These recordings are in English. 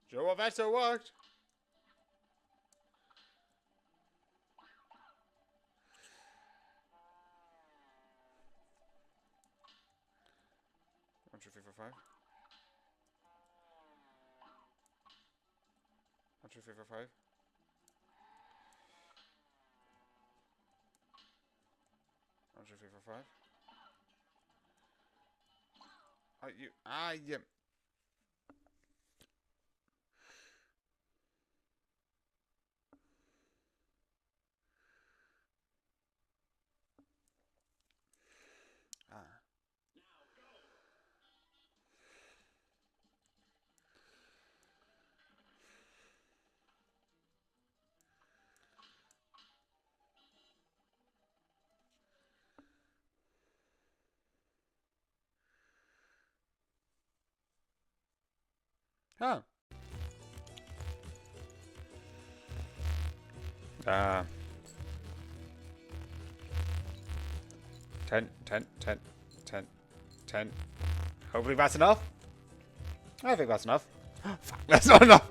Sure, well, that still worked. One, two, three, four, five. One, two, three, four, five. One, two, three, four, five. Oh, you. Ah, yeah. Ah. Huh. Ah. 10, 10, 10, 10, 10. Hopefully that's enough. I think that's enough. Fuck, that's not enough.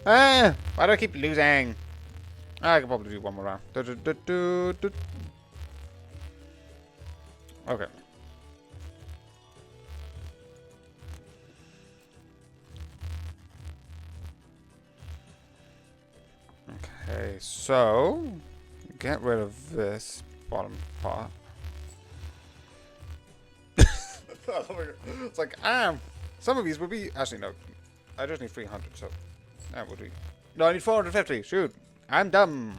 Why do I keep losing? I can probably do one more round. Okay. Okay, so get rid of this bottom part. It's like, some of these would be, actually no, I just need 300, so that would be, no, I need 450, shoot, I'm dumb.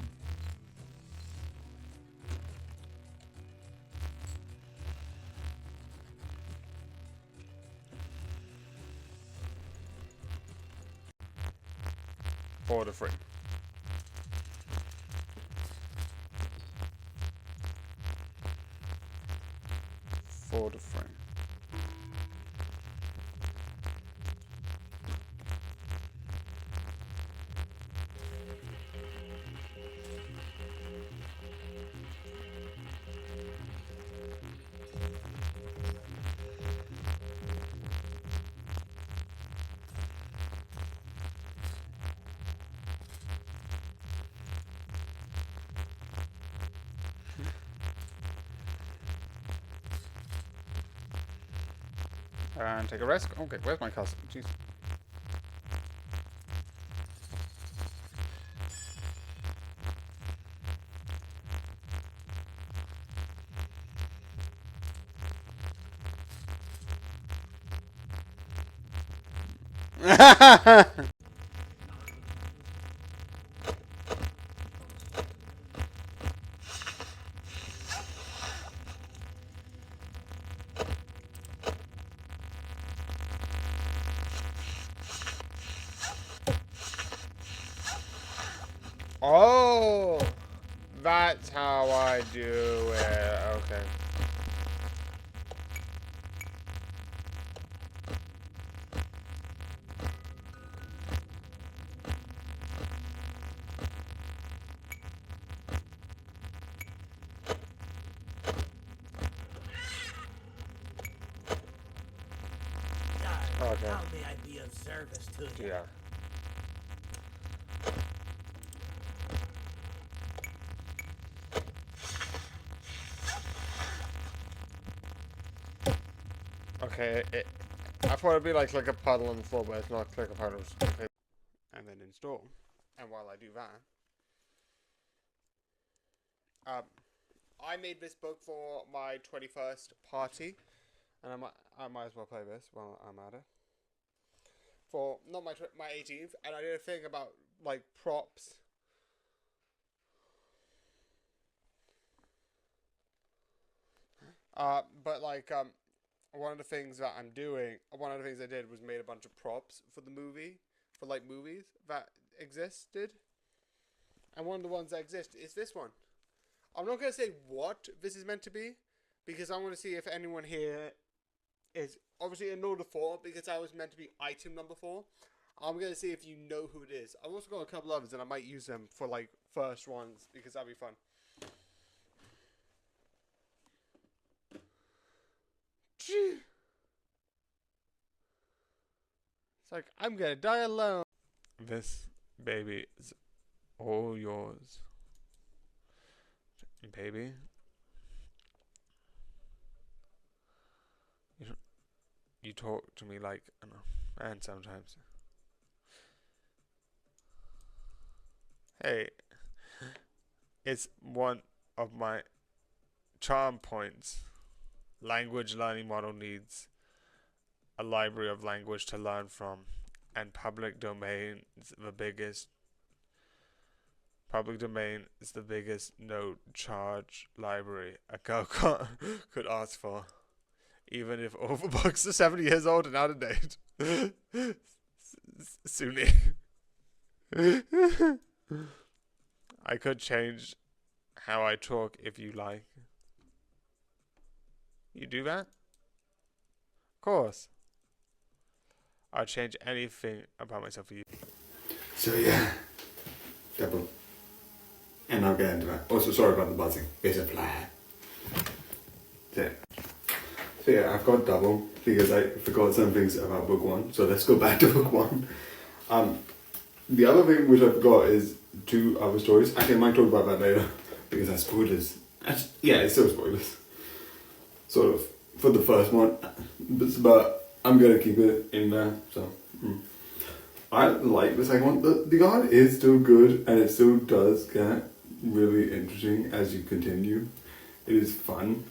For the free. For the free. And take a risk. Okay, where's my castle? Jeez. Oh, that's how I do it. Okay. Okay. How may I be of service to you? Yeah. Okay, I thought it'd be like a puddle on the floor, but it's not like a puddle. Okay. And then install. And while I do that, I made this book for my 21st party, and I might as well play this while I'm at it. For not my 18th, and I did a thing about like props. But like one of the things that I'm doing, one of the things I did was made a bunch of props for the movie, for like movies that existed. And one of the ones that exist is this one. I'm not going to say what this is meant to be, because I want to see if anyone here is obviously in order 4, because I was meant to be item number 4. I'm going to see if you know who it is. I've also got a couple others, and I might use them for like first ones, because that'd be fun. It's like, I'm going to die alone. This baby is all yours. Baby, you talk to me like a man sometimes. Hey, it's one of my charm points. Language learning model needs a library of language to learn from, and public domain is the biggest. Public domain is the biggest no charge library a girl could ask for, even if all the books are 70 years old and out of date. Suni. I could change how I talk if you like. You do that? Of course. I'll change anything about myself for you. So yeah, double. And I'll get into that. Also, sorry about the buzzing. It's a fly. So yeah, I've got double because I forgot some things about book one. So let's go back to book one. The other thing which I forgot is 2 other stories. Actually, I might talk about that later because that's spoilers. Yeah, it's still spoilers. Sort of for the first one, but I'm gonna keep it in there. So I like the second one. The art is still good and it still does get really interesting as you continue. It is fun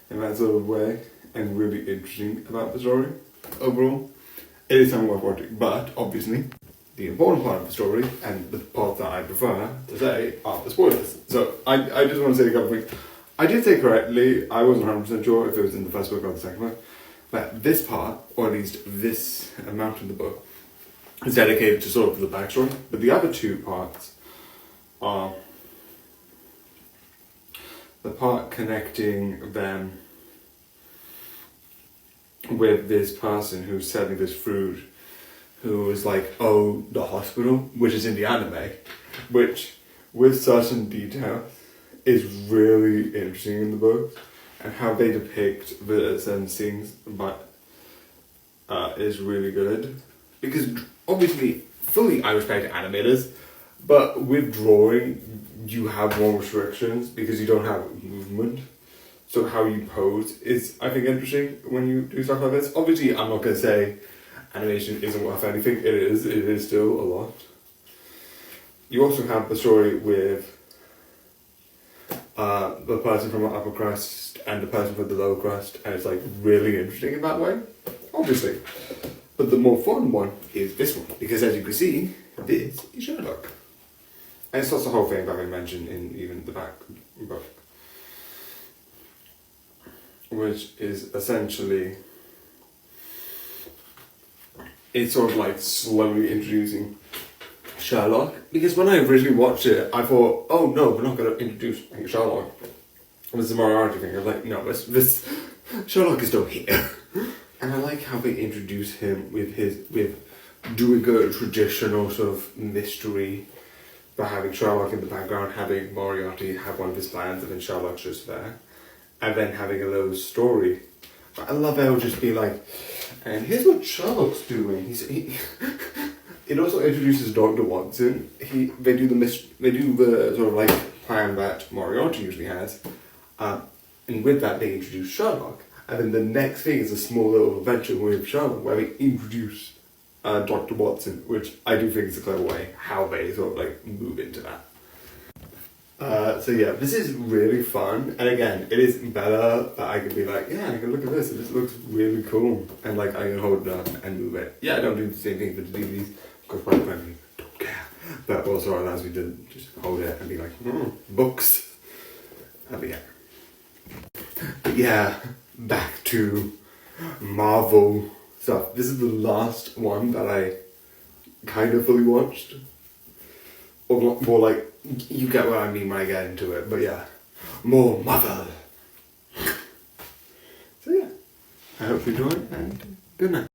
in that sort of way and really interesting about the story overall. It is something worth watching, but obviously the important part of the story and the part that I prefer to say are the spoilers. So I just want to say a couple of things. I did say correctly, I wasn't 100% sure if it was in the first book or the second book, but this part, or at least this amount of the book, is dedicated to sort of the backstory, but the other 2 parts are the part connecting them with this person who's selling this food, who is like, oh, the hospital, which is in the anime, which with certain details is really interesting in the book, and how they depict the certain scenes, but is really good. Because obviously, fully I respect animators, but with drawing, you have more restrictions because you don't have movement. So how you pose is, I think, interesting when you do stuff like this. Obviously, I'm not going to say animation isn't worth anything. It is still a lot. You also have the story with the person from the upper crust and the person from the lower crust, and it's like really interesting in that way, obviously. But the more fun one is this one, because as you can see, this is Sherlock. And it's also the whole thing that I mentioned in even the back book, which is essentially, it's sort of like slowly introducing Sherlock. Because when I originally watched it, I thought, oh no, we're not going to introduce Sherlock. It was the Moriarty thing. I was like, no, this Sherlock is still here. And I like how they introduce him with doing a traditional sort of mystery, by having Sherlock in the background, having Moriarty have one of his plans, and then Sherlock's just there, and then having a little story. But I love how it'll just be like, and here's what Sherlock's doing. It also introduces Dr. Watson. They do the sort of like plan that Moriarty usually has, and with that they introduce Sherlock. And then the next thing is a small little adventure with Sherlock where they introduce Dr. Watson, which I do think is a clever way how they sort of like move into that. So yeah, this is really fun, and again, it is better that I can be like, yeah, I can look at this, and this looks really cool, and like I can hold it up and move it. Yeah, I don't do the same thing for the DVDs because quite frankly, don't care. But also allows me to just hold it and be like, books. But yeah, back to Marvel stuff. This is the last one that I kind of fully watched. Or more like, you get what I mean when I get into it, but yeah. More Marvel. So yeah, I hope you enjoy and good night.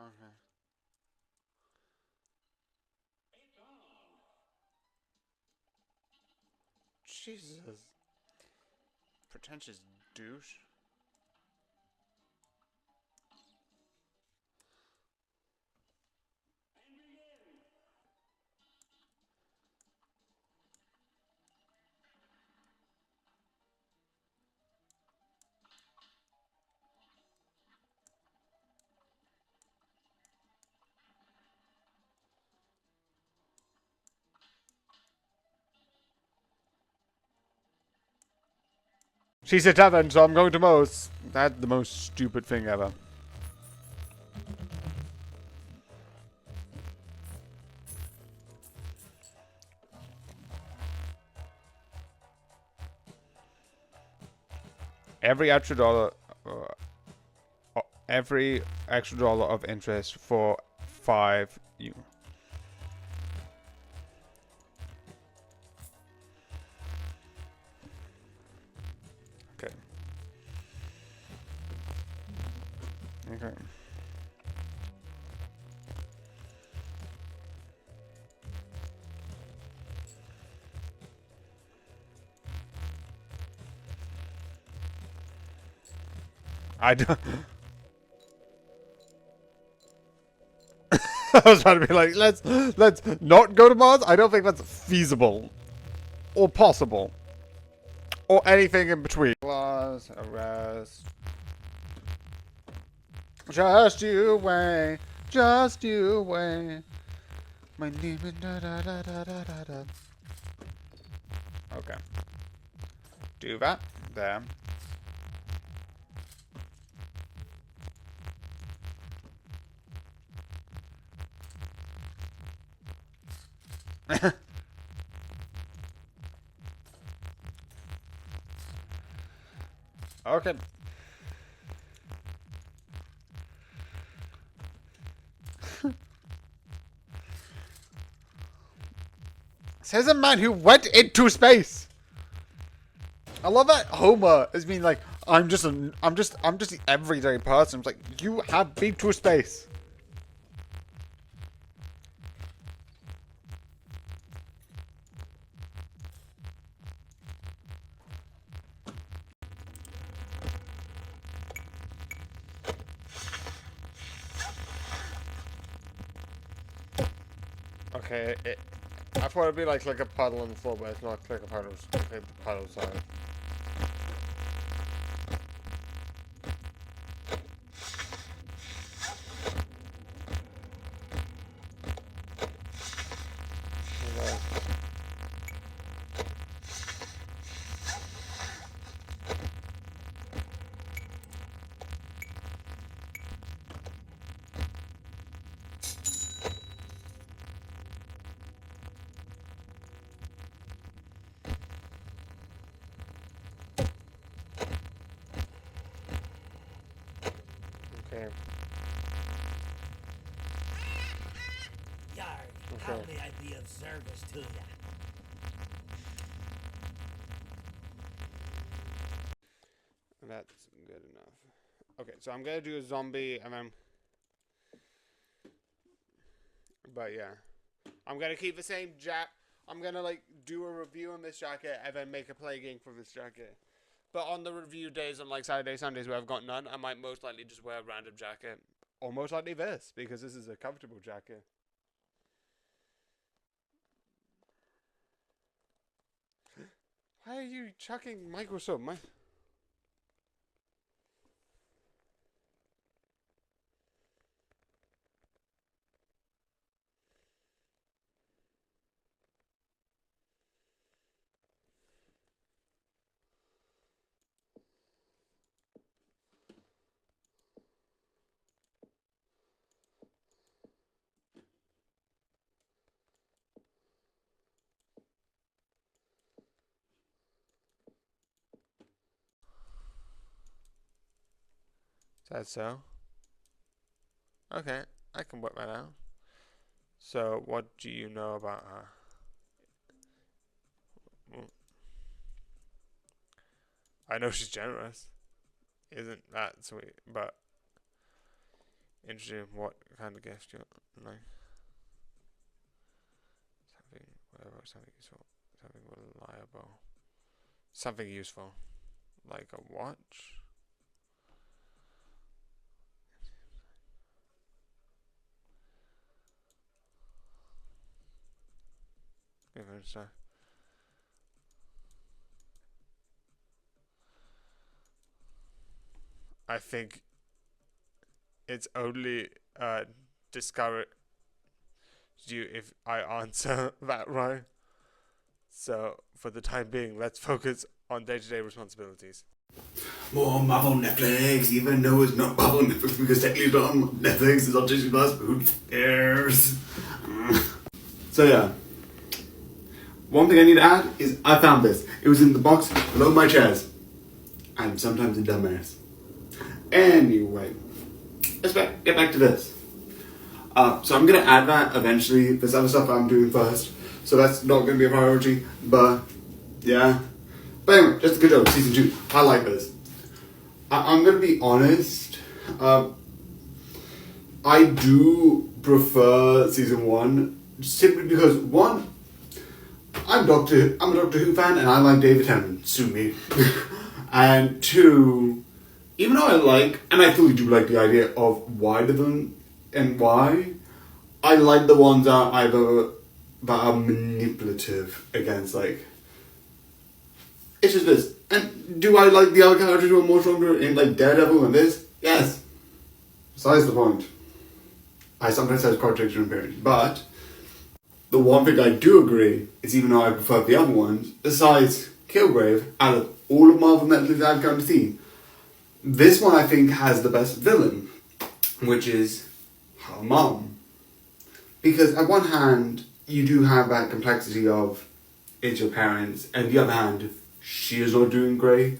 Okay. Jesus. Pretentious douche. She's a tavern, so I'm going to Moe's. That's the most stupid thing ever. Every extra dollar, every extra dollar of interest for 5 you. Okay. Okay. I don't. I was trying to be like, let's not go to Mars. I don't think that's feasible, or possible, or anything in between. Clause, arrest. Just you wait, just you wait. My name is da da da da da da da. Okay. Do that there. Okay. Says a man who went into space. I love that Homer has been like, I'm just the everyday person. It's like, you have been to space. Okay, I thought it'd be like a puddle on the floor, but it's not click a puddle. It's click a puddle, sorry. Okay. Yar, how may I be of service to ya? That's good enough. Okay, so I'm gonna do a zombie and then. But yeah. I'm gonna keep the same I'm gonna like do a review on this jacket and then make a play game for this jacket. But on the review days on like Saturday, Sundays where I've got none, I might most likely just wear a random jacket. Or most likely this, because this is a comfortable jacket. Why are you chucking Microsoft? Is that so? Okay, I can work that out. So, what do you know about her? Well, I know she's generous. Isn't that sweet? But Interesting. What kind of gift you like? Something, whatever. Something useful. Something reliable. Something useful, like a watch. Even so. I think it's only discouraged you if I answer that right. So, for the time being, let's focus on day-to-day responsibilities. More Marvel Netflix, even though it's not Marvel Netflix because technically it's not on Netflix, it's on Disney Plus, but who cares? So yeah. One thing I need to add is I found this. It was in the box below my chairs. I'm sometimes a dumbass. Anyway, let's get back to this. So I'm going to add that eventually. There's other stuff I'm doing first. So that's not going to be a priority. But, yeah. But anyway, just a good job. Season 2. I like this. I'm going to be honest. I do prefer Season 1. Simply because, one, I'm a Doctor Who fan and I like David Tennant. Sue me. And two, even though I like, and I fully do like the idea of why them and why, I like the ones that are manipulative against, like, it's just this. And do I like the other characters who are more stronger in, like, Daredevil and this? Yes. Besides the point. I sometimes have contradiction appearance, but the one thing I do agree is, even though I prefer the other ones, besides Kilgrave, out of all of Marvel Netflix I've come to see, this one I think has the best villain, which is her mom. Because at one hand, you do have that complexity of it's your parents, and the other hand, she is not doing great.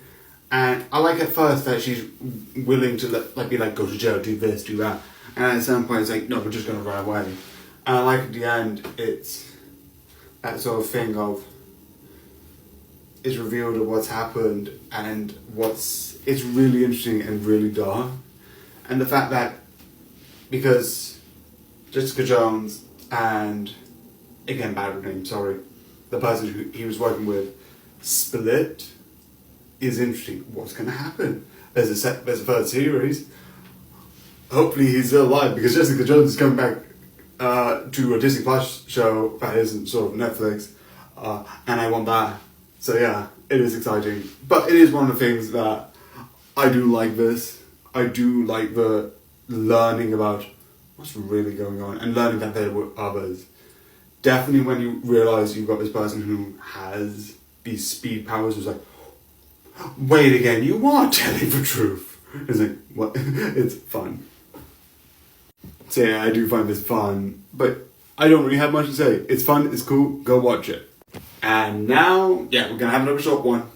And I like at first that she's willing to be like, go to jail, do this, do that. And at some point it's like, no, we're just going to run away. And I like at the end, it's that sort of thing of, it's revealed of what's happened and it's really interesting and really dark. And the fact that, because Jessica Jones and, again, bad name, sorry, the person who he was working with split is interesting. What's going to happen? There's a third series. Hopefully he's still alive, because Jessica Jones is coming back to a Disney Plus show that isn't sort of Netflix, and I want that. So yeah, it is exciting. But it is one of the things that I do like this. I do like the learning about what's really going on and learning that there were others. Definitely when you realise you've got this person who has these speed powers, it's like, wait again, you are telling the truth. It's like, what? It's fun. So yeah, I do find this fun, but I don't really have much to say. It's fun, it's cool, go watch it. And now, yeah, we're gonna have another short one.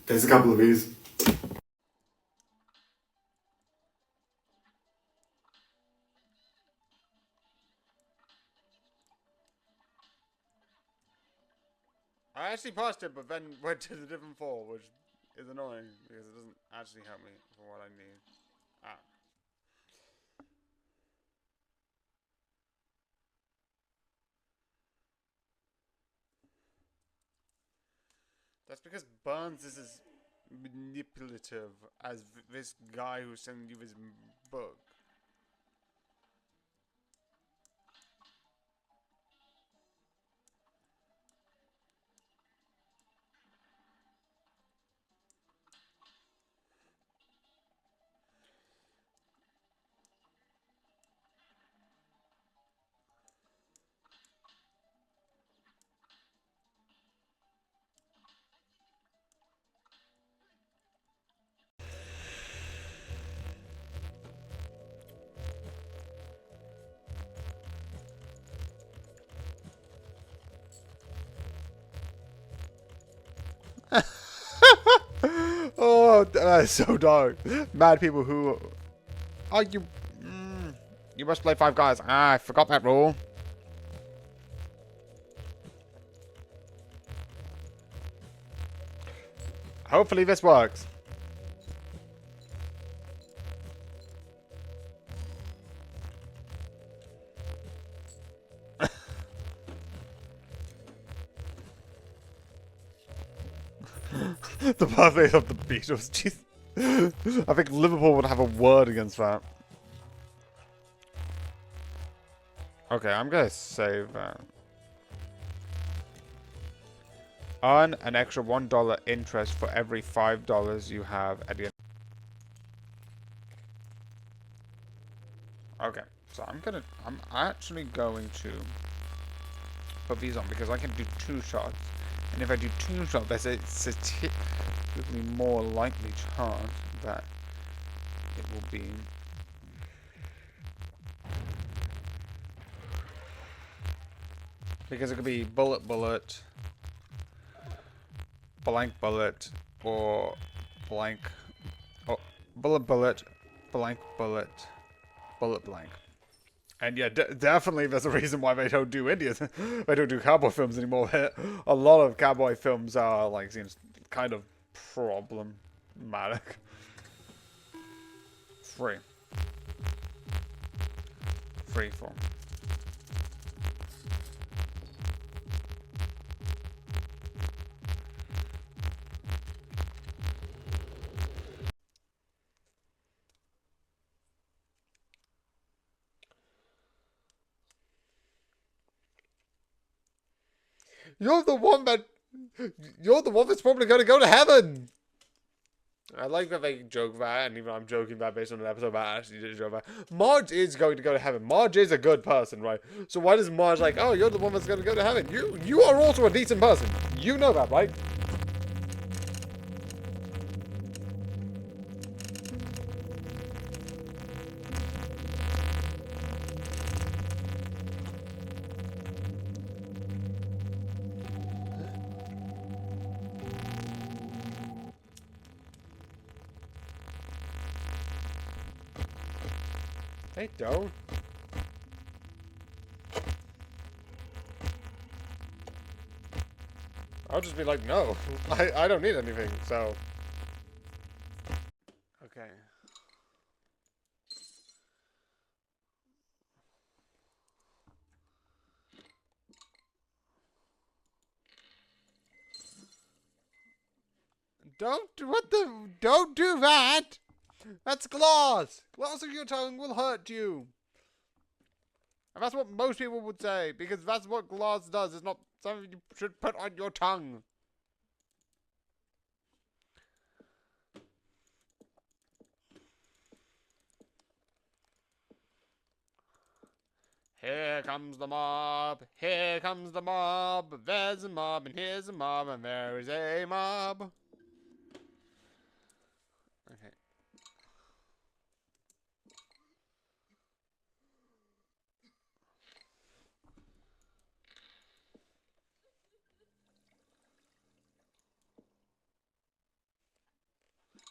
There's a couple of these. I actually paused it, but then went to the different floor, which is annoying because it doesn't actually help me for what I need. Ah. That's because Burns is as manipulative as this guy who's sending you his book. Oh, that's so dark. Mad people who... Oh, you... you must play Five Guys. Ah, I forgot that rule. Hopefully this works. The birthday of the Beatles. Jeez. I think Liverpool would have a word against that. Okay, I'm gonna save that. Earn an extra $1 interest for every $5 you have at the end. Okay, so I'm actually going to put these on because I can do 2 shots. And if I do 2 shots, there's a statistically more likely chance that it will be because it could be bullet, blank bullet, or blank, or bullet, blank bullet, bullet blank. And yeah, definitely there's a reason why they don't do Indians. They don't do cowboy films anymore. A lot of cowboy films are like seems kind of problematic. Freeform. You're the one that's probably going to go to heaven. I like that they joke that, and even though I'm joking that based on an episode that I actually did joke that. Marge is going to go to heaven. Marge is a good person, right? So why does Marge like, oh, you're the one that's going to go to heaven? You are also a decent person. You know that, right? They don't. I'll just be like, no, I don't need anything, so. Okay. Don't do that! That's glass! Glass on your tongue will hurt you. And that's what most people would say, because that's what glass does. It's not something you should put on your tongue. Here comes the mob, here comes the mob, there's a mob, and here's a mob, and there is a mob. Okay.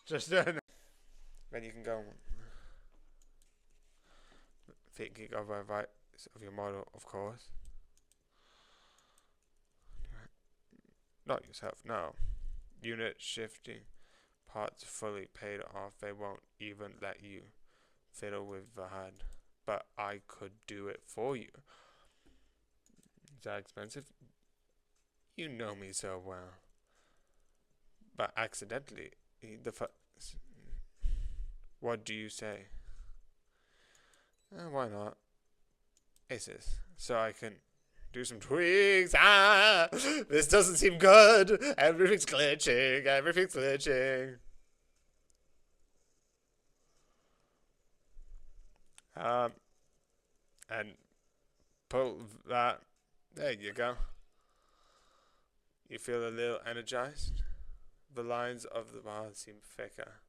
Just then you can go thinking of advice of your model, of course. Not yourself, no. Unit shifting, parts fully paid off. They won't even let you fiddle with the HUD, but I could do it for you. Is that expensive? You know me so well. But accidentally, what do you say? Why not? Aces. So I can do some tweaks. This doesn't seem good. Everything's glitching. Everything's glitching. And pull that. There you go. You feel a little energized? The lines of the bars seem thicker.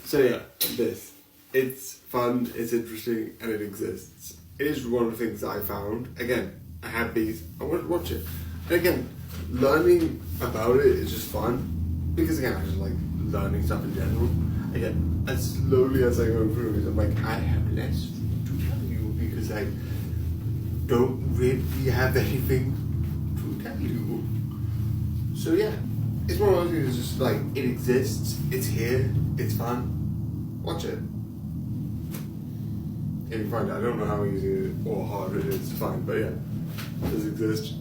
So yeah, this. It's fun, it's interesting, and it exists. It is one of the things I found. Again, I have these, I want to watch it. And again, learning about it is just fun. Because again, I just like learning stuff in general. Again, as slowly as I go through it, I'm like, I have less to tell you because I don't really have anything to tell you. So yeah, it's one of those things, it's just like, it exists, it's here, it's fun. Watch it. If you find it, I don't know how easy or hard it is to find, but yeah, it does exist.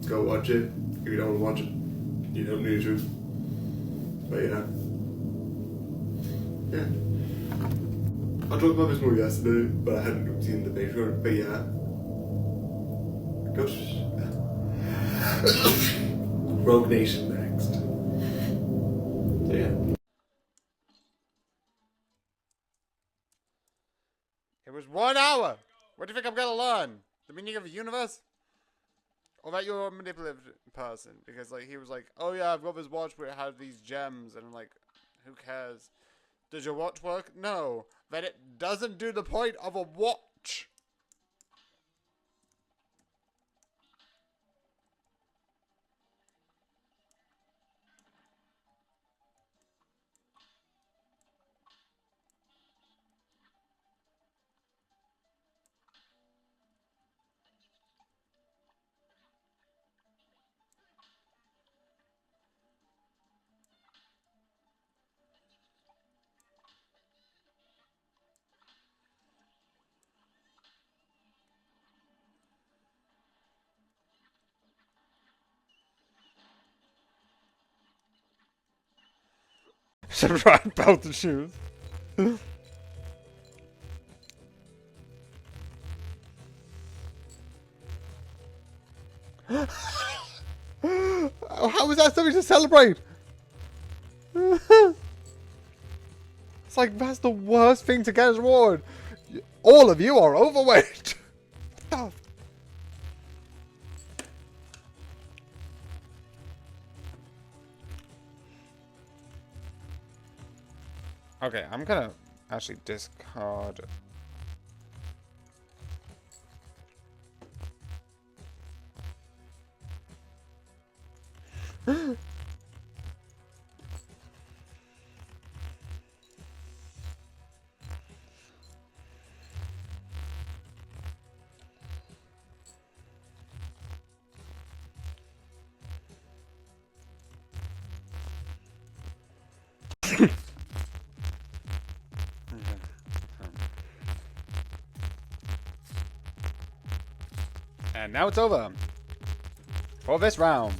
Go watch it. If you don't watch it, you don't need to. But yeah. Yeah. I talked about this movie yesterday, but I hadn't seen the Patreon. But yeah. Ghost. Rogue Nation next. So yeah. It was 1 hour. What do you think I'm gonna learn? The meaning of the universe? Or that you're a manipulative person? Because like he was like, oh yeah, I've got this watch where it has these gems, and I'm like, who cares? Does your watch work? No. Then it doesn't do the point of a watch. Should ride about the shoes. How is that something to celebrate? It's like, that's the worst thing to get as a reward. All of you are overweight. Okay, I'm gonna actually discard. And now it's over. For this round.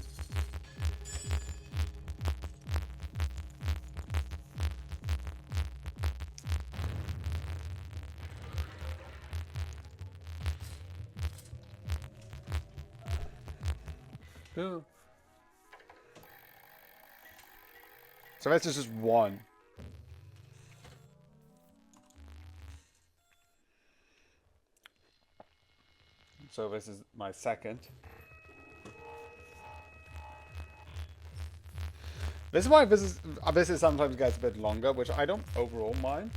So this is just one. So this is my second. This is why this is sometimes gets a bit longer, which I don't overall mind.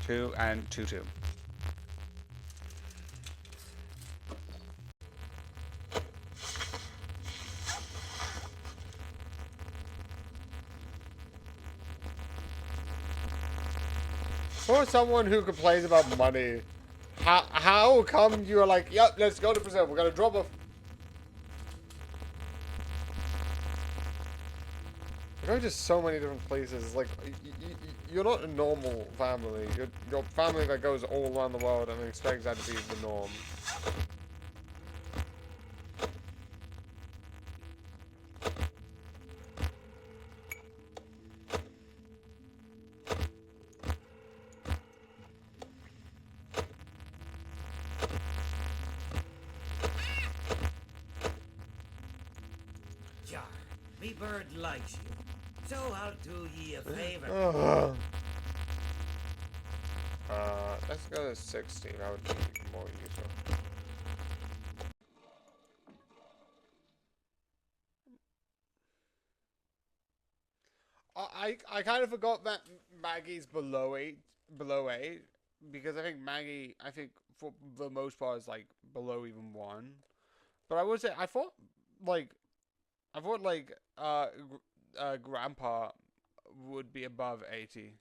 Two and two. For someone who complains about money, how come you're like, yep, let's go to Brazil. We're gonna drop a. We're going to so many different places. Like, you're not a normal family. You're a family that goes all around the world and expects that to be the norm. Jar, me bird likes you, so I'll do ye a favor. Let's go to 60. That would be more useful. I kind of forgot that Maggie's below eight, because I think Maggie, for the most part is like below even 1. But I would say I thought Grandpa would be above 80.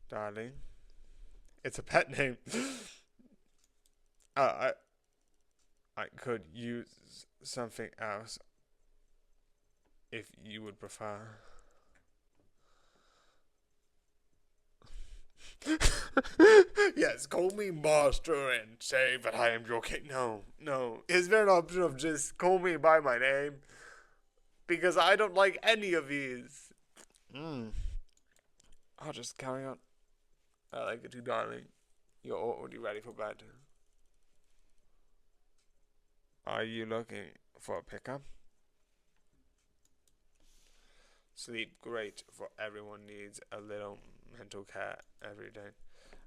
darling. It's a pet name. I could use something else if you would prefer. Yes, call me master and say that I am your king. No. Is there an option of just call me by my name? Because I don't like any of these. I'll just carry on. I like it too, darling. You're already ready for bed. Are you looking for a pickup? Sleep great, for everyone needs a little mental care every day.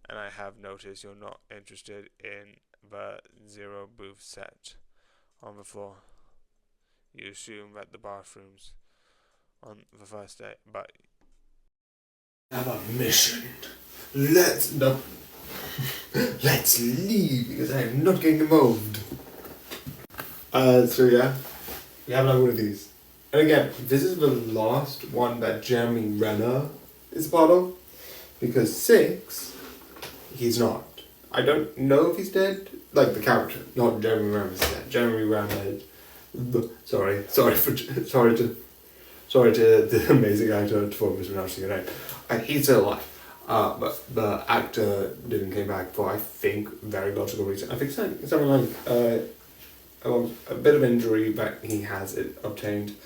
And I have noticed you're not interested in the zero booth set on the floor. You assume that the bathrooms on the first day, but I have a mission. Let's leave because I am not getting involved. So yeah, we have another one of these. And again, this is the last one that Jeremy Renner is part of. Because 6, he's not. I don't know if he's dead. Like the character, not Jeremy Renner is dead. Jeremy Renner. Sorry to the amazing actor for mispronouncing your name. He's still alive. But the actor didn't come back for, I think, very logical reason. I think something like a bit of injury that he has obtained,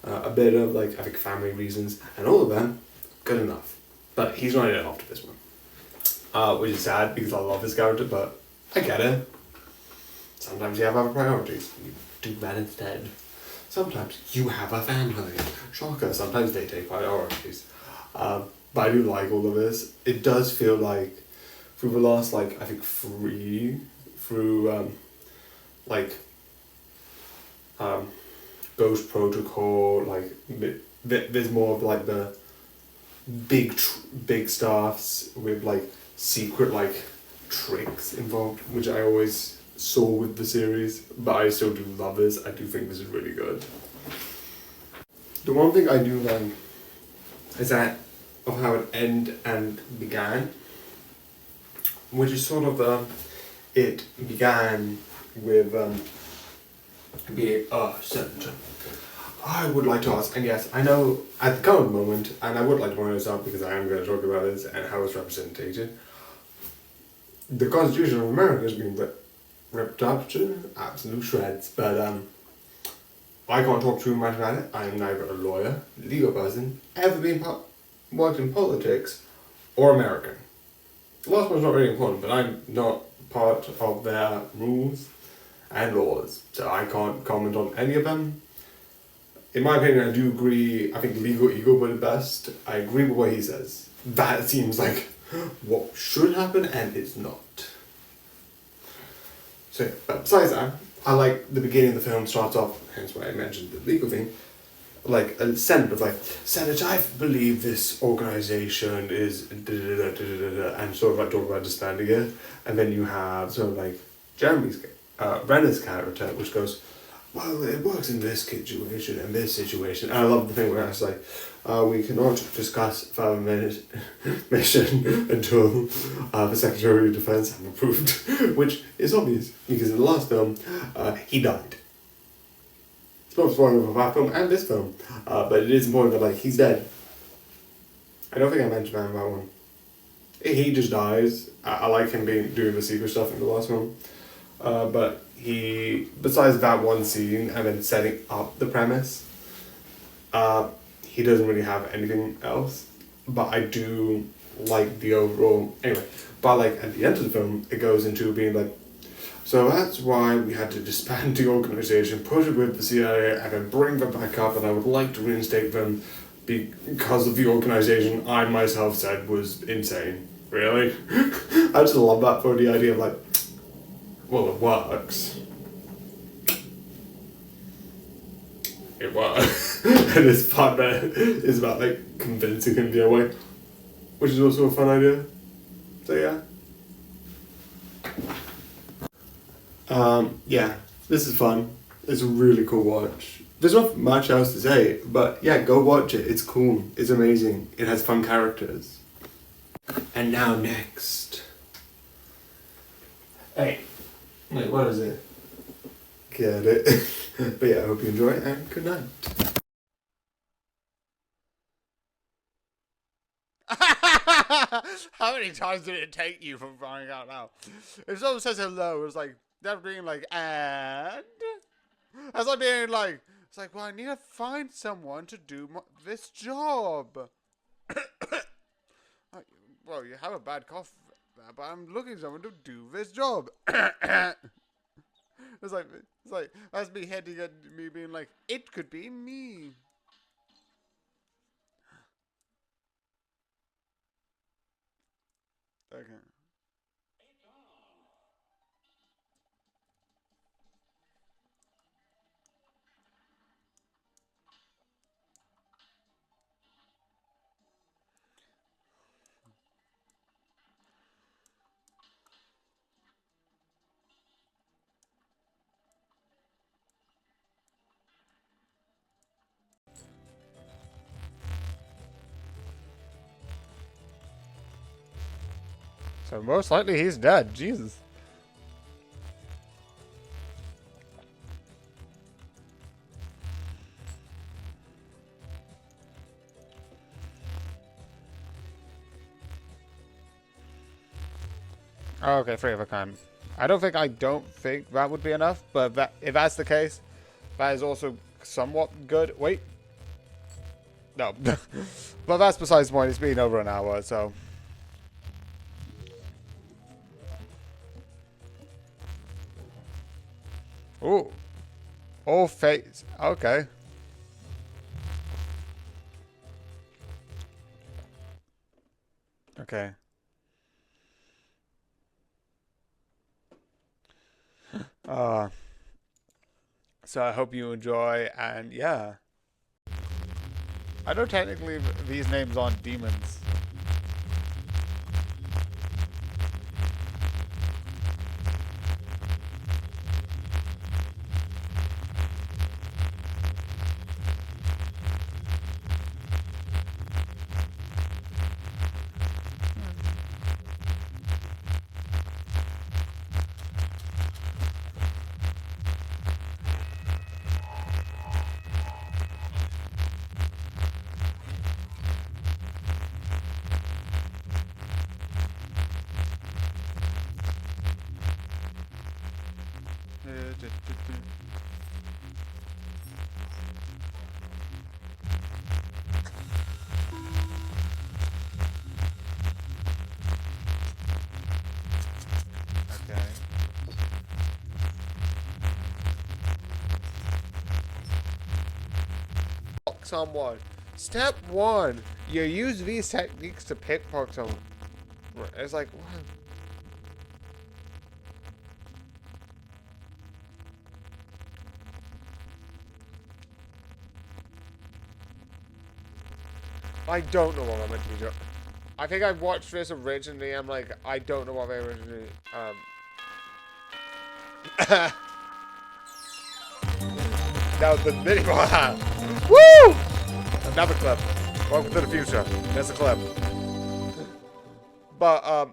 a bit of like I think family reasons, and all of them good enough. But he's not in it after this one, which is sad because I love this character. But I get it. Sometimes you have other priorities. You do that instead. Sometimes you have a family. Shocker. Sometimes they take priorities. But I do like all of this. It does feel like through the last I think 3 through Ghost Protocol, there's more of the big staffs with secret tricks involved, which I always saw with the series, but I still do love this. I do think this is really good. The one thing I do like is that of how it ended and began, which is sort of it began with being certain. I would like to ask, and yes, I know at the current moment, and I would like to point this out because I am going to talk about this and how it's represented. The Constitution of America has been ripped up to absolute shreds, but I can't talk too much about it. I am neither a lawyer, legal person, ever worked in politics, or American. The last one's not really important, but I'm not part of their rules and laws, so I can't comment on any of them. In my opinion, I do agree. I think Legal Eagle put it best. I agree with what he says. That seems like what should happen, and it's not. So, but besides that, I like the beginning of the film starts off, hence why I mentioned the legal thing, a sentence of Senate, I believe this organization is and sort of talk about disbanding it, and then you have sort of Jeremy's Renner's character, which goes, well, it works in this situation and this situation. And I love the thing where it's we cannot discuss further mission until the Secretary of Defense have approved, which is obvious because in the last film, he died. It's not spoiling for that film and this film, but it is important that he's dead. I don't think I mentioned that in that one. He just dies. I like him doing the secret stuff in the last film, but he, besides that one scene and then setting up the premise, he doesn't really have anything else. But I do like the overall. Anyway, but at the end of the film, it goes into being so that's why we had to disband the organization, put it with the CIA, and then bring them back up. And I would like to reinstate them because of the organization I myself said was insane. Really, I just love that for the idea of well, it works. It works. And this part there is about convincing him the other way, which is also a fun idea. So yeah, this is fun. It's a really cool watch. There's not much else to say, but yeah, go watch it. It's cool. It's amazing. It has fun characters. And now next. Hey. Wait, what is it? Get it. But yeah, I hope you enjoy and good night. How many times did it take you from finding out now? If someone says hello, it's like that being like, and that's like being like, it's like, well, I need to find someone to do this job. Well, you have a bad cough, but I'm looking for someone to do this job. It's like that's me heading at me being like, it could be me. Okay. So most likely he's dead. Jesus. Oh, okay, free of a kind. I don't think that would be enough, but if that's the case, that is also somewhat good. Wait. No. But that's besides the point. It's been over an hour, so. Ooh. All face. Okay. Okay. Uh, so I hope you enjoy, and yeah. I know technically these names aren't demons. Okay. Someone. Step 1. You use these techniques to pickpocket someone. It's like, what? I don't know what I'm meant to be doing. I think I watched this originally. I'm like, I don't know what I originally. Now the mini. Woo! Another clip. Welcome to the future. There's a clip. But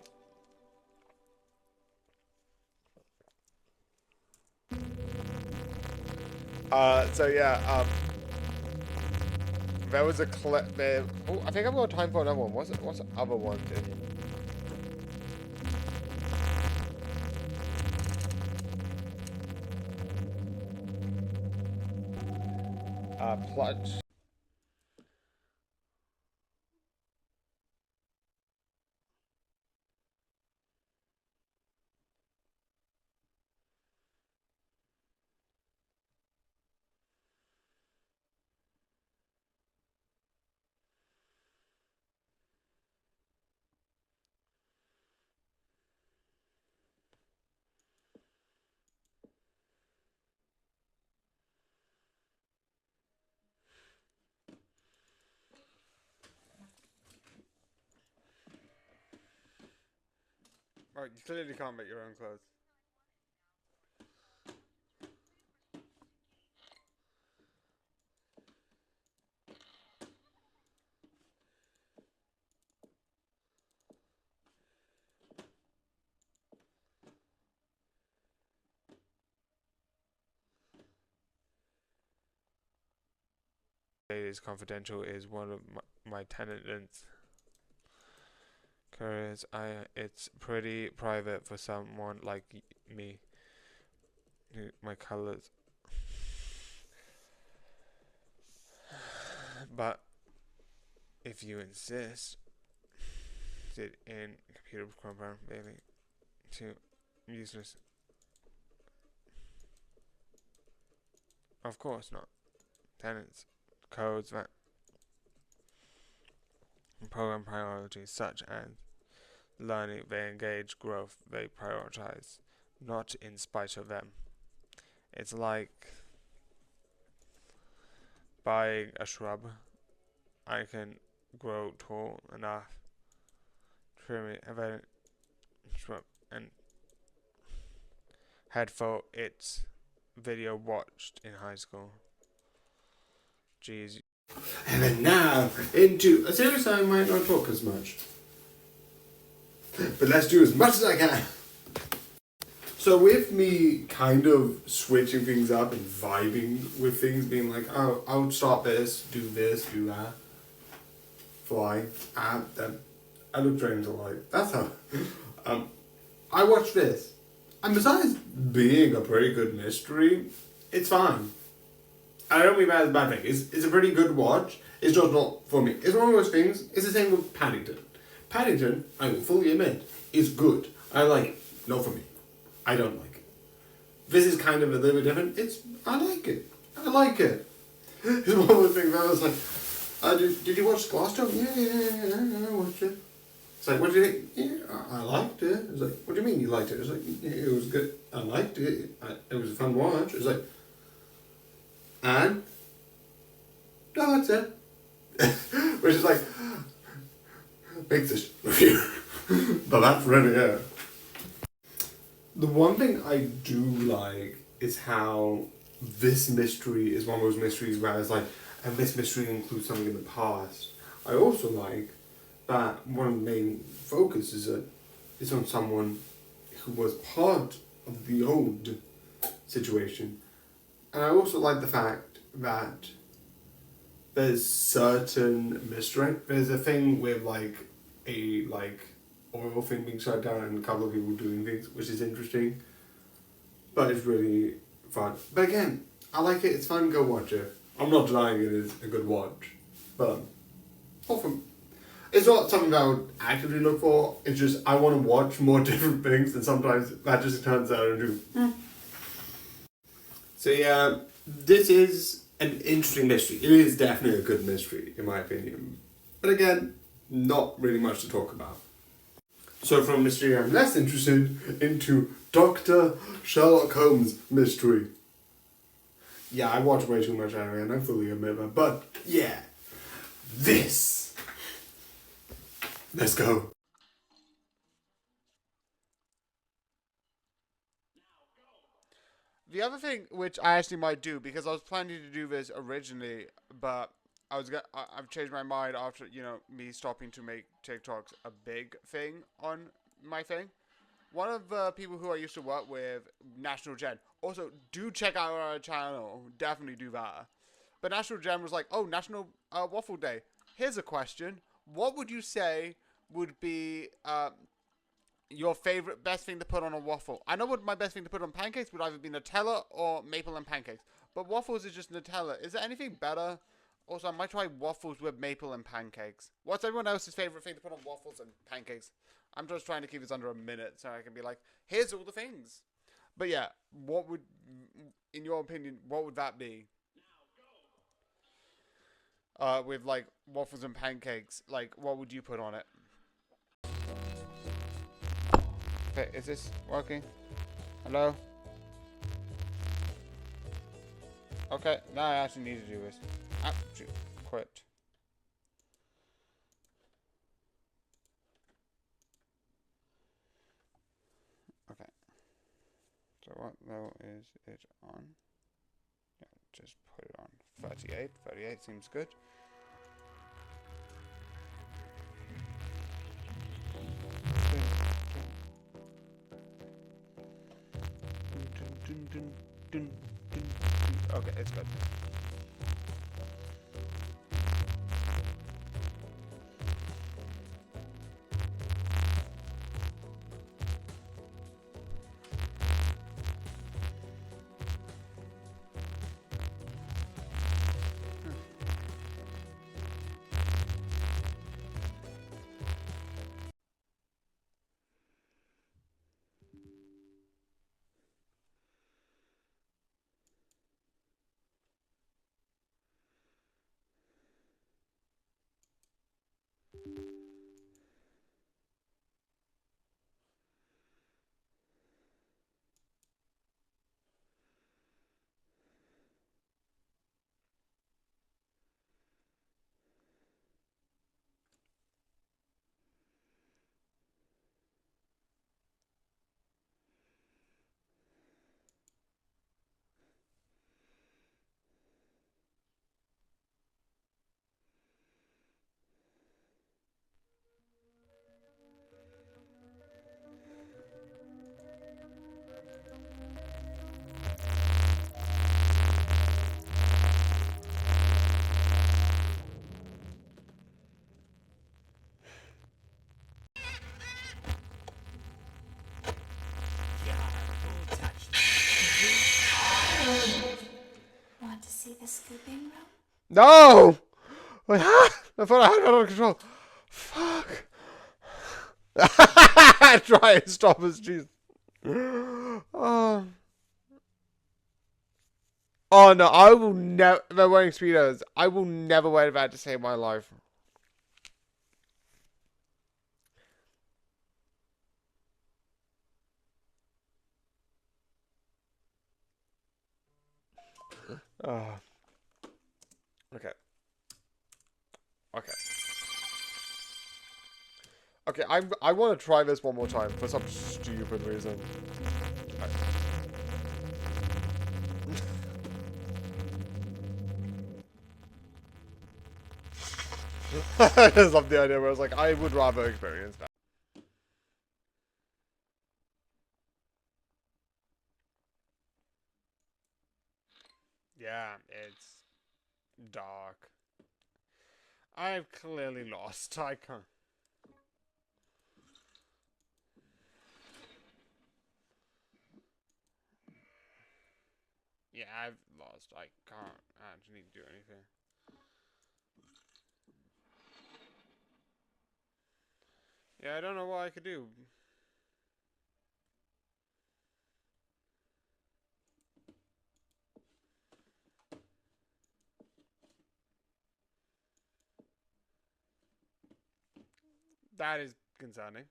so yeah, there was a clip there. Oh, I think I've got time for another one. What's the other one, dude? Plunge. Right, you clearly can't make your own clothes. is confidential is one of my tenants' careers. It's pretty private for someone like me. My colors. But if you insist, did in computer program really too useless. Of course not. Tenants, codes, that program priorities such as learning, they engage growth, they prioritize, not in spite of them. It's like buying a shrub. I can grow tall enough, trim it, shrub, and head for its video watched in high school. Jeez. And then now into a series I might not talk as much, but let's do as much as I can. So with me kind of switching things up and vibing with things, being like, oh, I'll start this, do that, fly, then I look drained to light. That's how. I watched this, and besides being a pretty good mystery, it's fine. I don't mean that as a bad thing. It's a pretty good watch. It's just not for me. It's one of those things. It's the same with Paddington. Paddington, I will fully admit, is good. I like it. Not for me. I don't like it. This is kind of a little bit different. I like it. I like it. It's one of those things where I was like, did you watch Glasgow? Yeah, I watched it. It's like, what do you think? Yeah, I liked it. It's like, what do you mean you liked it? It's like, yeah, it was good. I liked it. It was a fun watch. It's like, and no, that's it. Which is like, makes this review. But that's really it. The one thing I do like is how this mystery is one of those mysteries where it's like, and this mystery includes something in the past. I also like that one of the main focuses is on someone who was part of the old situation. And I also like the fact that there's certain mystery. There's a thing with like a oil thing being shut down and a couple of people doing things, which is interesting. But it's really fun. But again, I like it. It's fun. Go watch it. I'm not denying it is a good watch, but often it's not something that I would actively look for. It's just I want to watch more different things, and sometimes that just turns out into. So yeah, this is an interesting mystery. It is definitely a good mystery, in my opinion. But again, not really much to talk about. So from mystery, I'm less interested into Dr. Sherlock Holmes mystery. Yeah, I watch way too much anime, and I fully admit that. But yeah, this. Let's go. The other thing which I actually might do, because I was planning to do this originally, but I've changed my mind after, me stopping to make TikToks a big thing on my thing. One of the people who I used to work with, National Gen, also do check out our channel, definitely do that. But National Gen was like, oh, National Waffle Day. Here's a question. What would you say would be your favorite best thing to put on a waffle? I know what my best thing to put on pancakes would either be Nutella or maple and pancakes. But waffles is just Nutella. Is there anything better? Also, I might try waffles with maple and pancakes. What's everyone else's favorite thing to put on waffles and pancakes? I'm just trying to keep this under a minute so I can be like, here's all the things. But yeah, what would, in your opinion, what would that be? With like waffles and pancakes, like what would you put on it? Okay, is this working? Hello? Okay, now I actually need to do this. Quit. Okay. So what level is it on? Yeah, just put it on 38. 38 seems good. Okay, it's good. The scooping room? No! Wait, I thought I had it under control. Fuck. Try and stop us, jeez. Oh. Oh no, I will never. They're wearing speedos. I will never wear that to save my life. Oh. Okay. Okay. Okay, I want to try this one more time for some stupid reason. I just love the idea where I was like, I would rather experience that. Yeah, it's dark. I've clearly lost. I can't. Yeah, I've lost. I can't actually do anything. Yeah, I don't know what I could do. That is concerning.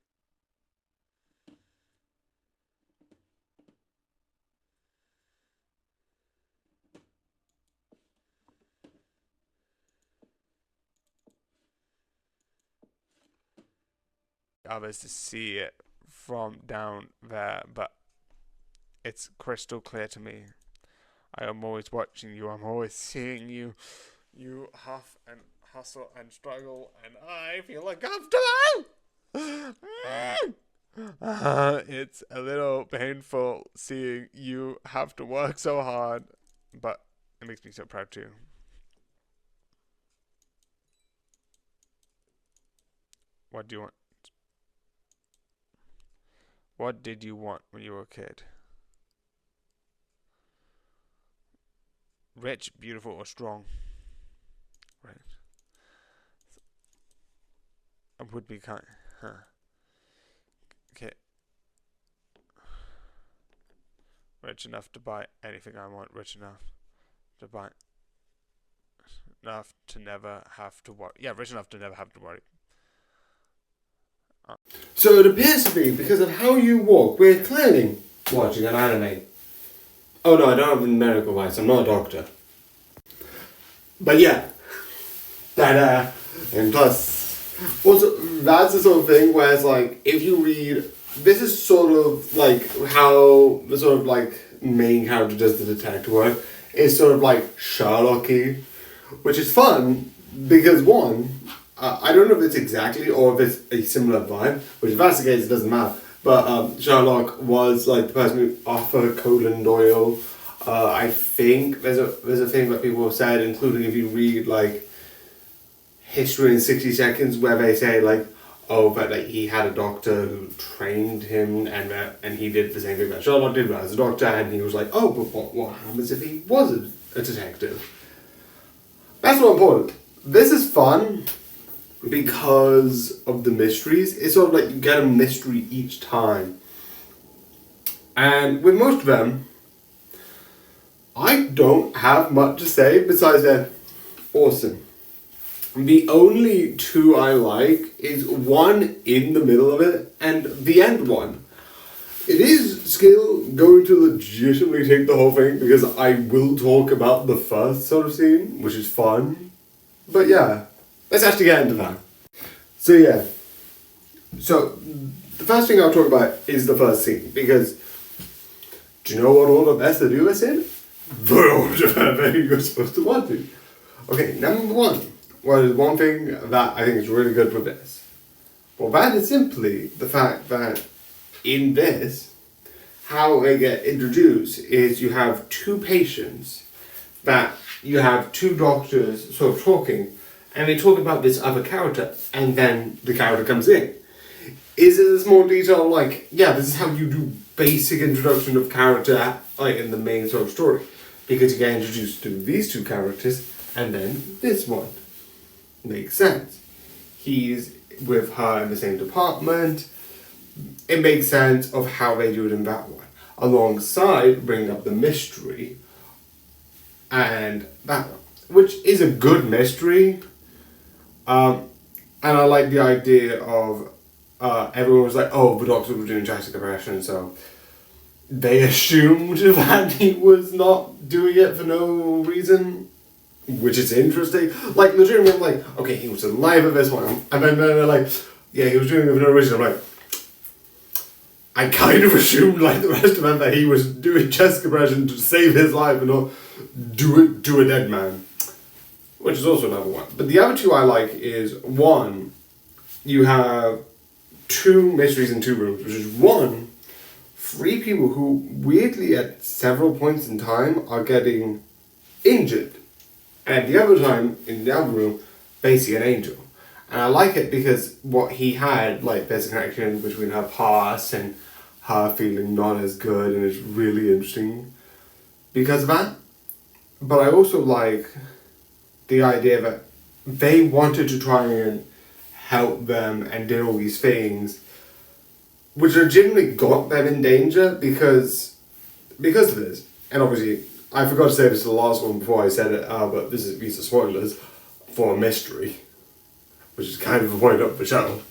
Others to see it from down there, but it's crystal clear to me. I am always watching you. I'm always seeing you. You huff and hustle and struggle, and I feel uncomfortable. It's a little painful seeing you have to work so hard, but it makes me so proud too. What do you want? What did you want when you were a kid? Rich, beautiful, or strong? Right. I would be kind. Huh. Okay. Rich enough to buy anything I want. Rich enough to buy. Enough to never have to worry. Yeah, rich enough to never have to worry. So it appears to be, because of how you walk, we're clearly watching an anime. Oh no, I don't have a medical advice, I'm not a doctor. But yeah, that, and plus, also, that's the sort of thing where it's like, if you read, this is sort of like how the sort of like main character does the detective work, is sort of like Sherlock-y, which is fun, because one, I don't know if it's exactly or if it's a similar vibe, which if that's the case, it doesn't matter. But Sherlock was like the person who Arthur Conan Doyle. I think there's a thing that people have said, including if you read like History in 60 Seconds, where they say like, oh, but like he had a doctor who trained him, and he did the same thing that Sherlock did as a doctor, and he was like, oh, but what happens if he was a detective? That's not important. This is fun. Because of the mysteries, it's sort of like you get a mystery each time. And with most of them, I don't have much to say besides they're awesome. The only two I like is one in the middle of it and the end one. It is still going to legitimately take the whole thing because I will talk about the first sort of scene, which is fun. But yeah. Let's actually get into that. So yeah. So the first thing I'll talk about is the first scene, because do you know what order best to do this in? The order that you're supposed to want to. Okay, number one. Well, there's one thing that I think is really good with this. Well, that is simply the fact that in this, how they get introduced is you have two patients, that you have two doctors sort of talking, and they talk about this other character, and then the character comes in. Is it a small detail like, yeah, this is how you do basic introduction of character, like in the main sort of story. because you get introduced to these two characters and then this one. Makes sense. He's with her in the same department. It makes sense of how they do it in that one. Alongside bringing up the mystery and that one, which is a good mystery. And I like the idea of everyone was like, oh, the Doctor was doing drastic depression, so they assumed that he was not doing it for no reason, which is interesting. Like, legitimately, like, okay, he was alive at this one, and then they're like, yeah, he was doing it for no reason. I'm like, I kind of assumed, like the rest of them, that he was doing chest compression to save his life and not do it to a dead man, which is also another one. But the other two I like is, one, you have two mysteries in two rooms, which is one, three people who weirdly at several points in time are getting injured, and at the other time in the other room they see an angel. And I like it because what he had, like, there's a connection between her past and her feeling not as good, and it's really interesting because of that. But I also like the idea that they wanted to try and help them and did all these things which legitimately got them in danger because of this. And obviously, I forgot to say this to the last one before I said it, but these are spoilers for a mystery, which is kind of the point of the show.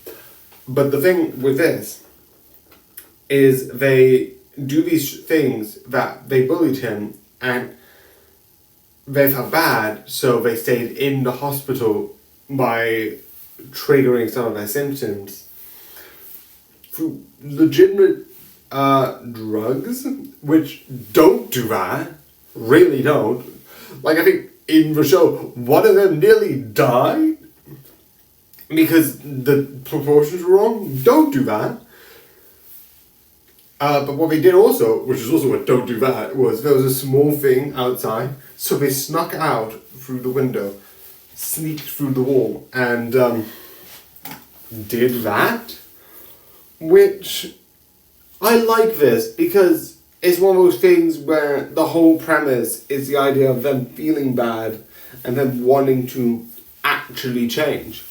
But the thing with this is they do these things that they bullied him and they felt bad, so they stayed in the hospital by triggering some of their symptoms through legitimate drugs, which don't do that, really don't. Like, I think in the show, one of them nearly died because the proportions were wrong. Don't do that. But what they did also, which is also what don't do that, was there was a small thing outside, so they snuck out through the window, sneaked through the wall, and did that, which I like this because it's one of those things where the whole premise is the idea of them feeling bad and them wanting to actually change,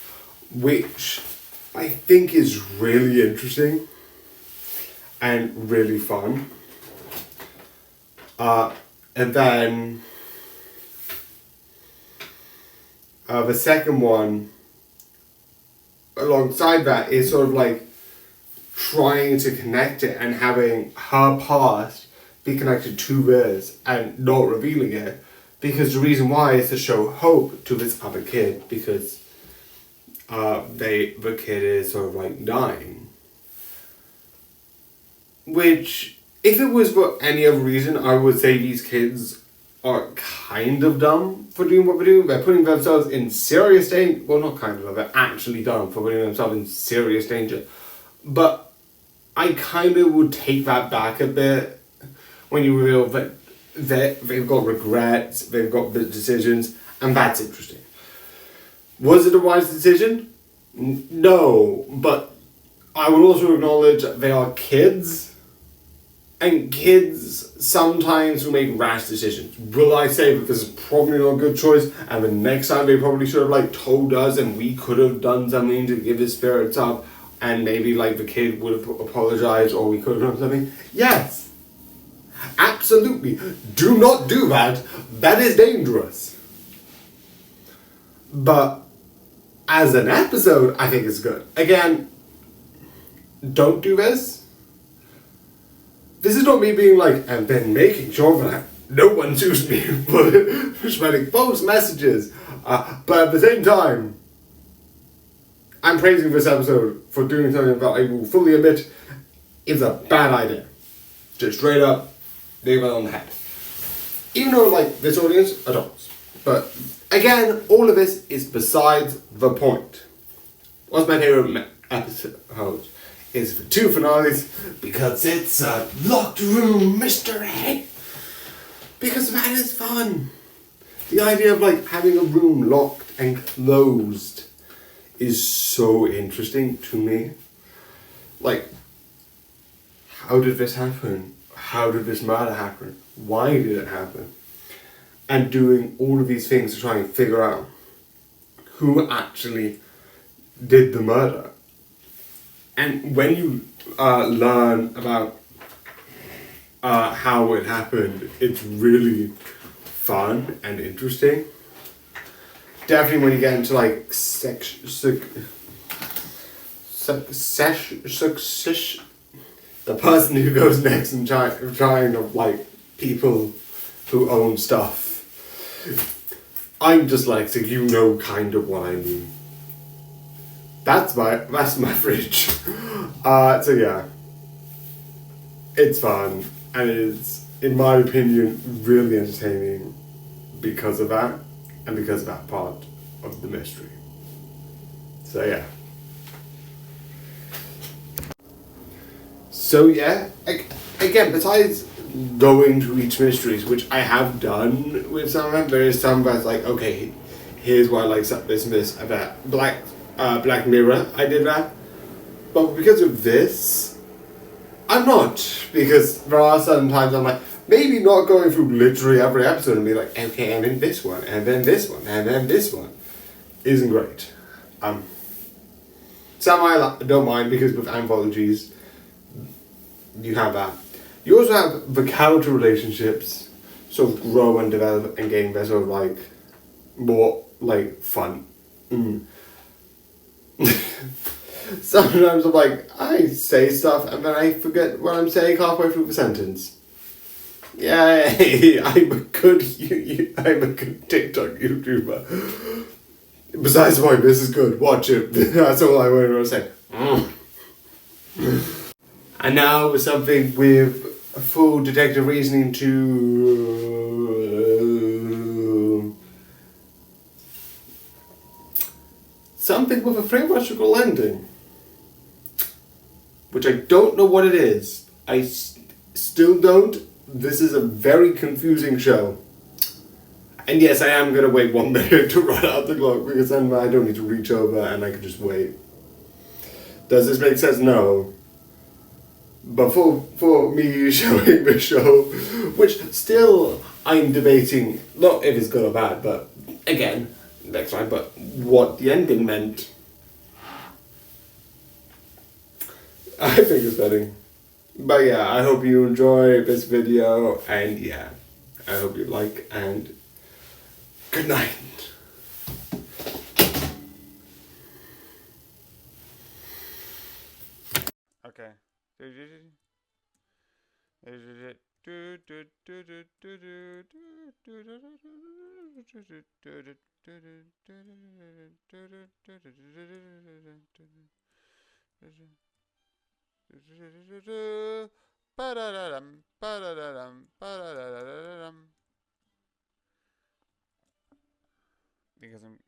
which I think is really interesting and really fun. And then the second one alongside that is sort of like trying to connect it and having her past be connected to theirs and not revealing it, because the reason why is to show hope to this other kid, because the kid is sort of like dying. Which, if it was for any other reason, I would say these kids are kind of dumb for doing what they're doing. They're putting themselves in serious danger. Well, not kind of, they're actually dumb for putting themselves in serious danger. But I kind of would take that back a bit when you reveal that they've got regrets, they've got decisions, and that's interesting. Was it a wise decision? No, but I would also acknowledge they are kids. And kids sometimes will make rash decisions. Will I say that this is probably not a good choice, and the next time they probably should have like told us and we could have done something to give his spirits up, and maybe like the kid would have apologized or we could have done something? Yes. Absolutely. Do not do that. That is dangerous. But as an episode, I think it's good. Again, don't do this. This is not me being like, and then making sure that no one sues me for spreading false messages. But at the same time, I'm praising this episode for doing something that I will fully admit is a bad idea. Just straight up, leave it on the head. Even though, like, this audience, adults. But, again, all of this is besides the point. What's my favorite episode? Is the two finales, because it's a locked room mystery. Because that is fun. The idea of like having a room locked and closed is so interesting to me. Like, how did this happen? How did this murder happen? Why did it happen? and doing all of these things to try and figure out who actually did the murder. And when you learn about how it happened, it's really fun and interesting. Definitely when you get into like the person who goes next and trying to like people who own stuff. I'm dyslexic, you know kind of what I mean. That's my fridge. So yeah. It's fun and it's, in my opinion, really entertaining because of that and because of that part of the mystery. So yeah. So yeah, again, besides going to each mysteries, which I have done with some of them, there is some that's like, okay, here's why I like this about Black Mirror, I did that. But because of this, I'm not. Because there are certain times I'm like, maybe not going through literally every episode and be like, okay, and then this one, and then this one, and then this one isn't great. Some I don't mind because with anthologies, you have that. You also have the character relationships sort of grow and develop and gain better, like, more, like, fun. Sometimes I'm like, I say stuff and then I forget what I'm saying halfway through the sentence. Yay! I'm a good TikTok YouTuber. Besides the point, this is good. Watch it. That's all I wanted to say. And now something with full detective reasoning to something with a theoretical ending, which I don't know what it is. I still don't. This is a very confusing show. And yes, I am going to wait 1 minute to run out the clock because then I don't need to reach over and I can just wait. Does this make sense? No. But for me showing the show, which still I'm debating, not if it's good or bad, but again, next time, but what the ending meant. I think it's fitting. But yeah, I hope you enjoy this video, and yeah, I hope you like, and good night. Okay. Because I'm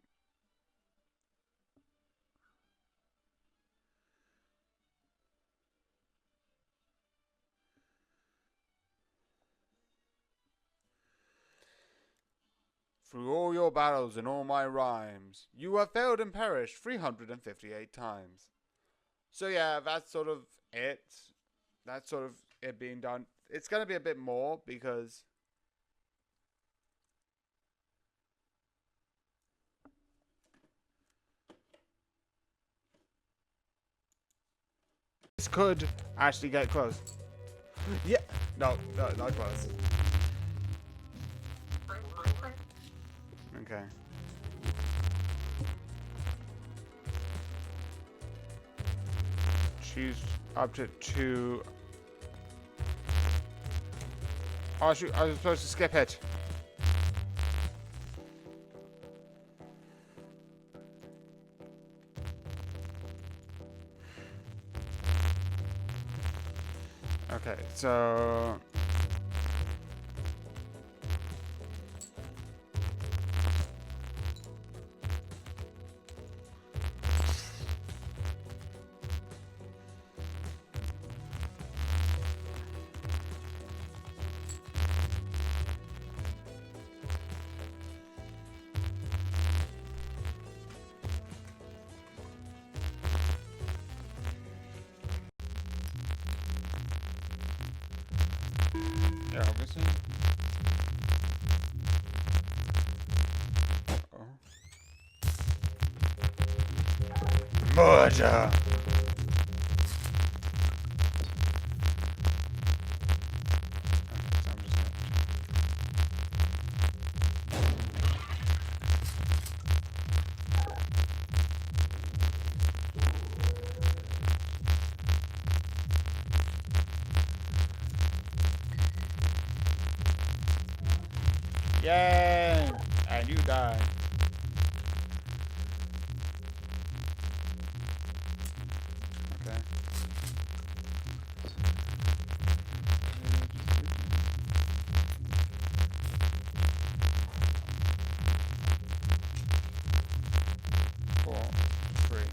through all your battles and all my rhymes, you have failed and perished 358 times. So yeah, that's sort of it. That's sort of it being done. It's going to be a bit more because this could actually get close. Yeah, no, not close. Okay. She's up to 2. Oh shoot, I was supposed to skip it. Okay, so yeah, obviously. Murder. Yay! And you die. Okay. Four, three.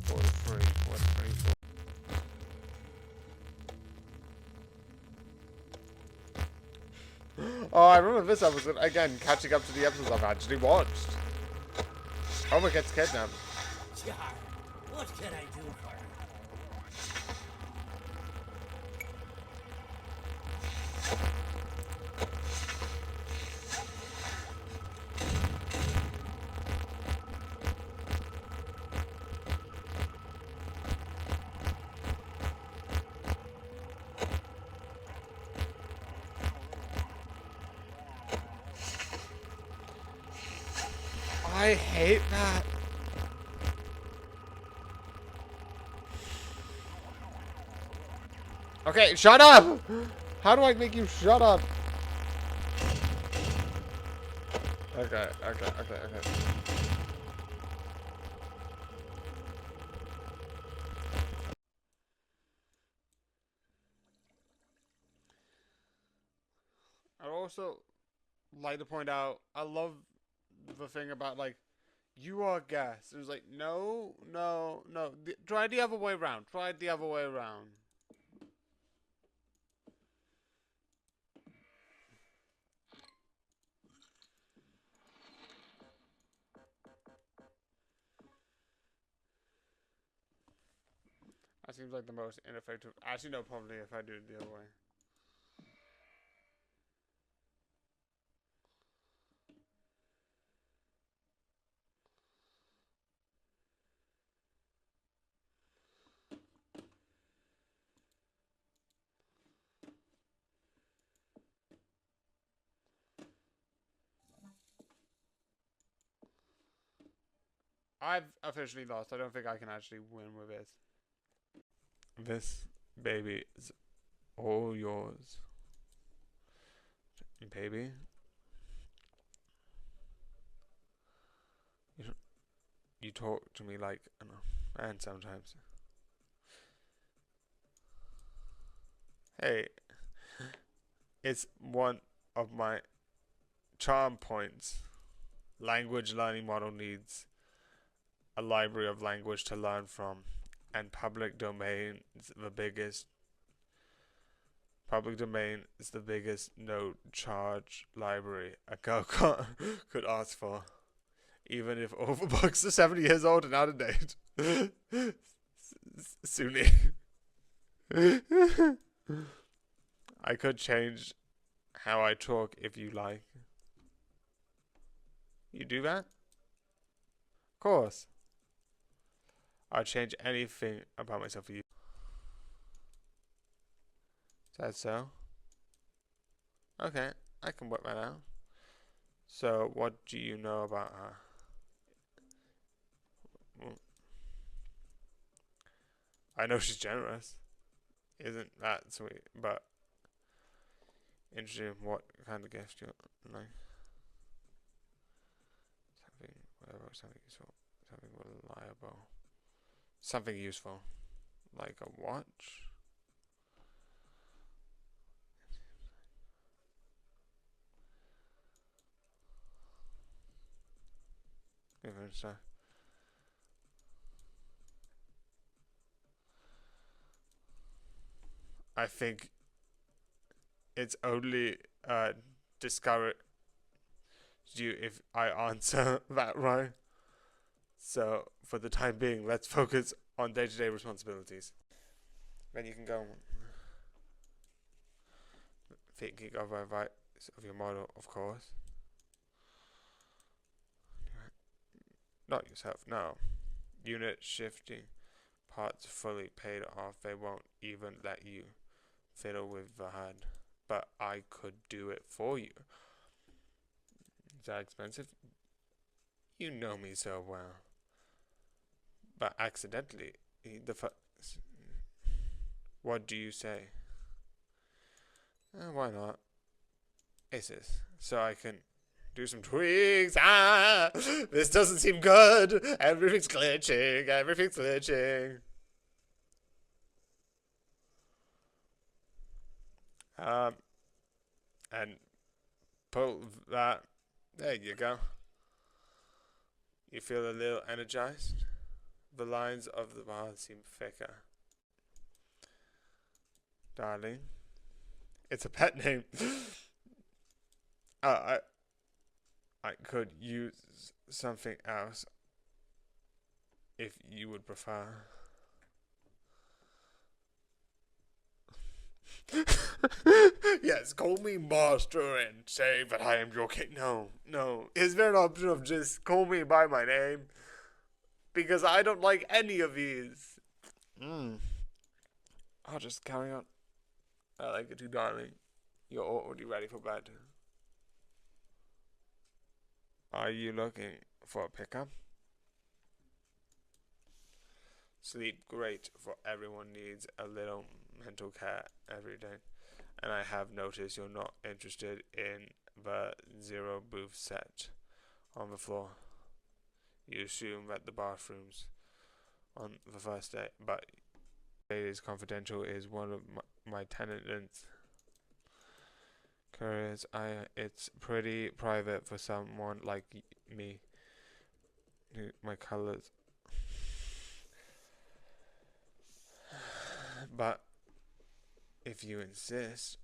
43, 44. Oh, I remember this episode again, catching up to the episodes I've actually watched. Homer gets kidnapped. Jar, what can I do for you? I hate that. Okay, shut up! How do I make you shut up? Okay. I'd also like to point out, I love the thing about, like, you are guests. It was like, no. Try the other way around. Try the other way around. That seems like the most ineffective. Actually, no, probably if I do it the other way. I've officially lost. I don't think I can actually win with this. This baby is all yours. Baby. You talk to me like a man sometimes. Hey, it's one of my charm points. Language learning model needs a library of language to learn from, and public domain is the biggest. Public domain is the biggest no charge library a girl could ask for, even if all the books are 70 years old and out of date. Suni. I could change how I talk if you like. You do that? Of course. I'd change anything about myself for you. Is that so? Okay, I can work that out. So, what do you know about her? Well, I know she's generous. Isn't that sweet? But interesting. What kind of gift you like? Something, whatever. Something useful. Something reliable. Something useful, like a watch. Even so. I think it's only discouraged you if I answer that right. So, for the time being, let's focus on day-to-day responsibilities. Then you can go thinking of advice of your model, of course. Not yourself, no. unit shifting parts fully paid off. They won't even let you fiddle with the HUD. But I could do it for you. Is that expensive? You know me so well. But accidentally, what do you say? Why not? Aces. So I can do some tweaks. This doesn't seem good. Everything's glitching. Everything's glitching. And pull that. There you go. You feel a little energized? The lines of the bar seem thicker. Darling. It's a pet name. I could use something else if you would prefer. Yes, call me master and say that I am your king. No. Is there an option of just call me by my name? Because I don't like any of these. I'll just carry on. I like it too, darling. You're already ready for bed. Are you looking for a pickup? Sleep great, for everyone needs a little mental care every day. And I have noticed you're not interested in the zero booth set on the floor. You assume that the bathrooms on the first day, but it is confidential is one of my tenants. Curious, it's pretty private for someone like me. My colors. But if you insist,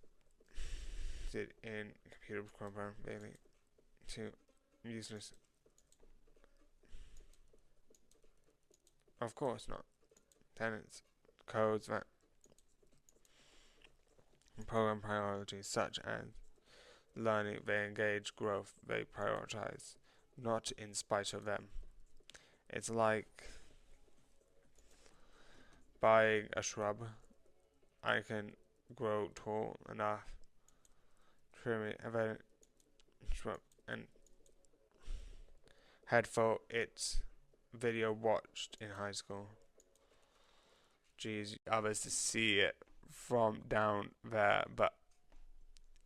sit in computer program, baby. Too useless. Of course not. Tenants, codes, that program priorities such as learning, they engage growth, they prioritize, not in spite of them. It's like buying a shrub. I can grow tall enough, trim it, a shrub, and head for its video watched in high school. Geez, others to see it from down there, but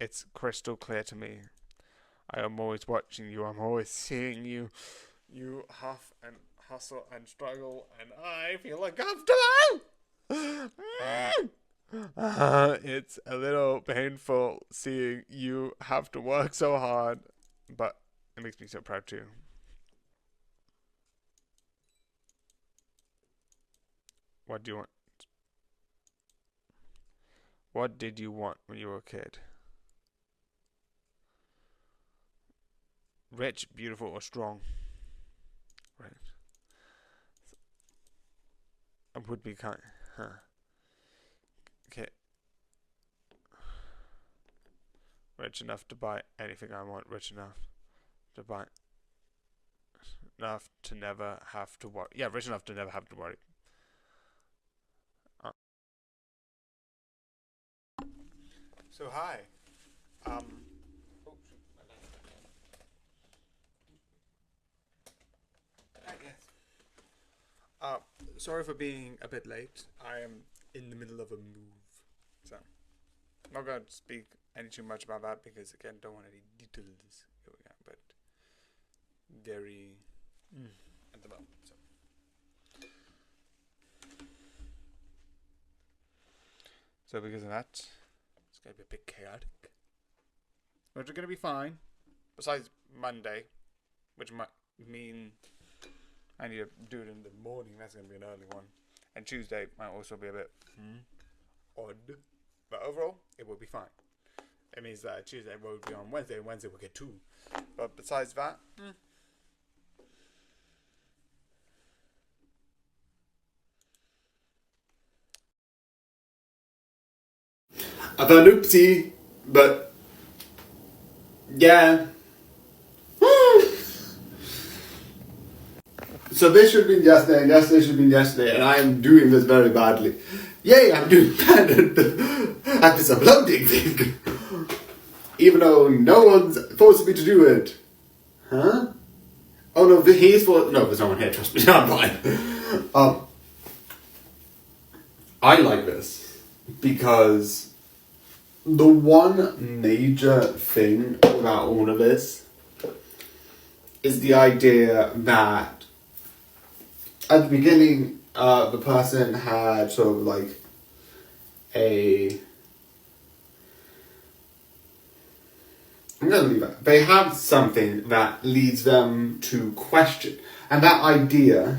it's crystal clear to me. I am always watching you. I'm always seeing you. You huff and hustle and struggle, and I feel uncomfortable. It's a little painful seeing you have to work so hard, but it makes me so proud too. What do you want? What did you want when you were a kid? Rich, beautiful, or strong? Right. I would be kind. Okay. Rich enough to buy anything I want. Rich enough to buy. Enough to never have to worry. Yeah, rich enough to never have to worry. So hi. Oh, shoot, my light. Yes. Sorry for being a bit late. I am in the middle of a move, so I'm not going to speak any too much about that because again, don't want any details going on, but very at the moment. So because of that, it's going to be a bit chaotic. But we're going to be fine. Besides Monday, which might mean I need to do it in the morning. That's going to be an early one. And Tuesday might also be a bit odd. But overall, it will be fine. It means that Tuesday will be on Wednesday, and Wednesday we'll get 2. But besides that, I found oopsie, but yeah. So this should have been yesterday, and yesterday should have been yesterday, and I am doing this very badly. Yay, I'm doing bad at this uploading thing. Even though no one's forcing me to do it. Huh? Oh no, he's for... No, there's no one here, trust me, I'm fine. I like this because the one major thing about all of this is the idea that at the beginning, the person had sort of like I'm gonna leave it. They have something that leads them to question. And that idea,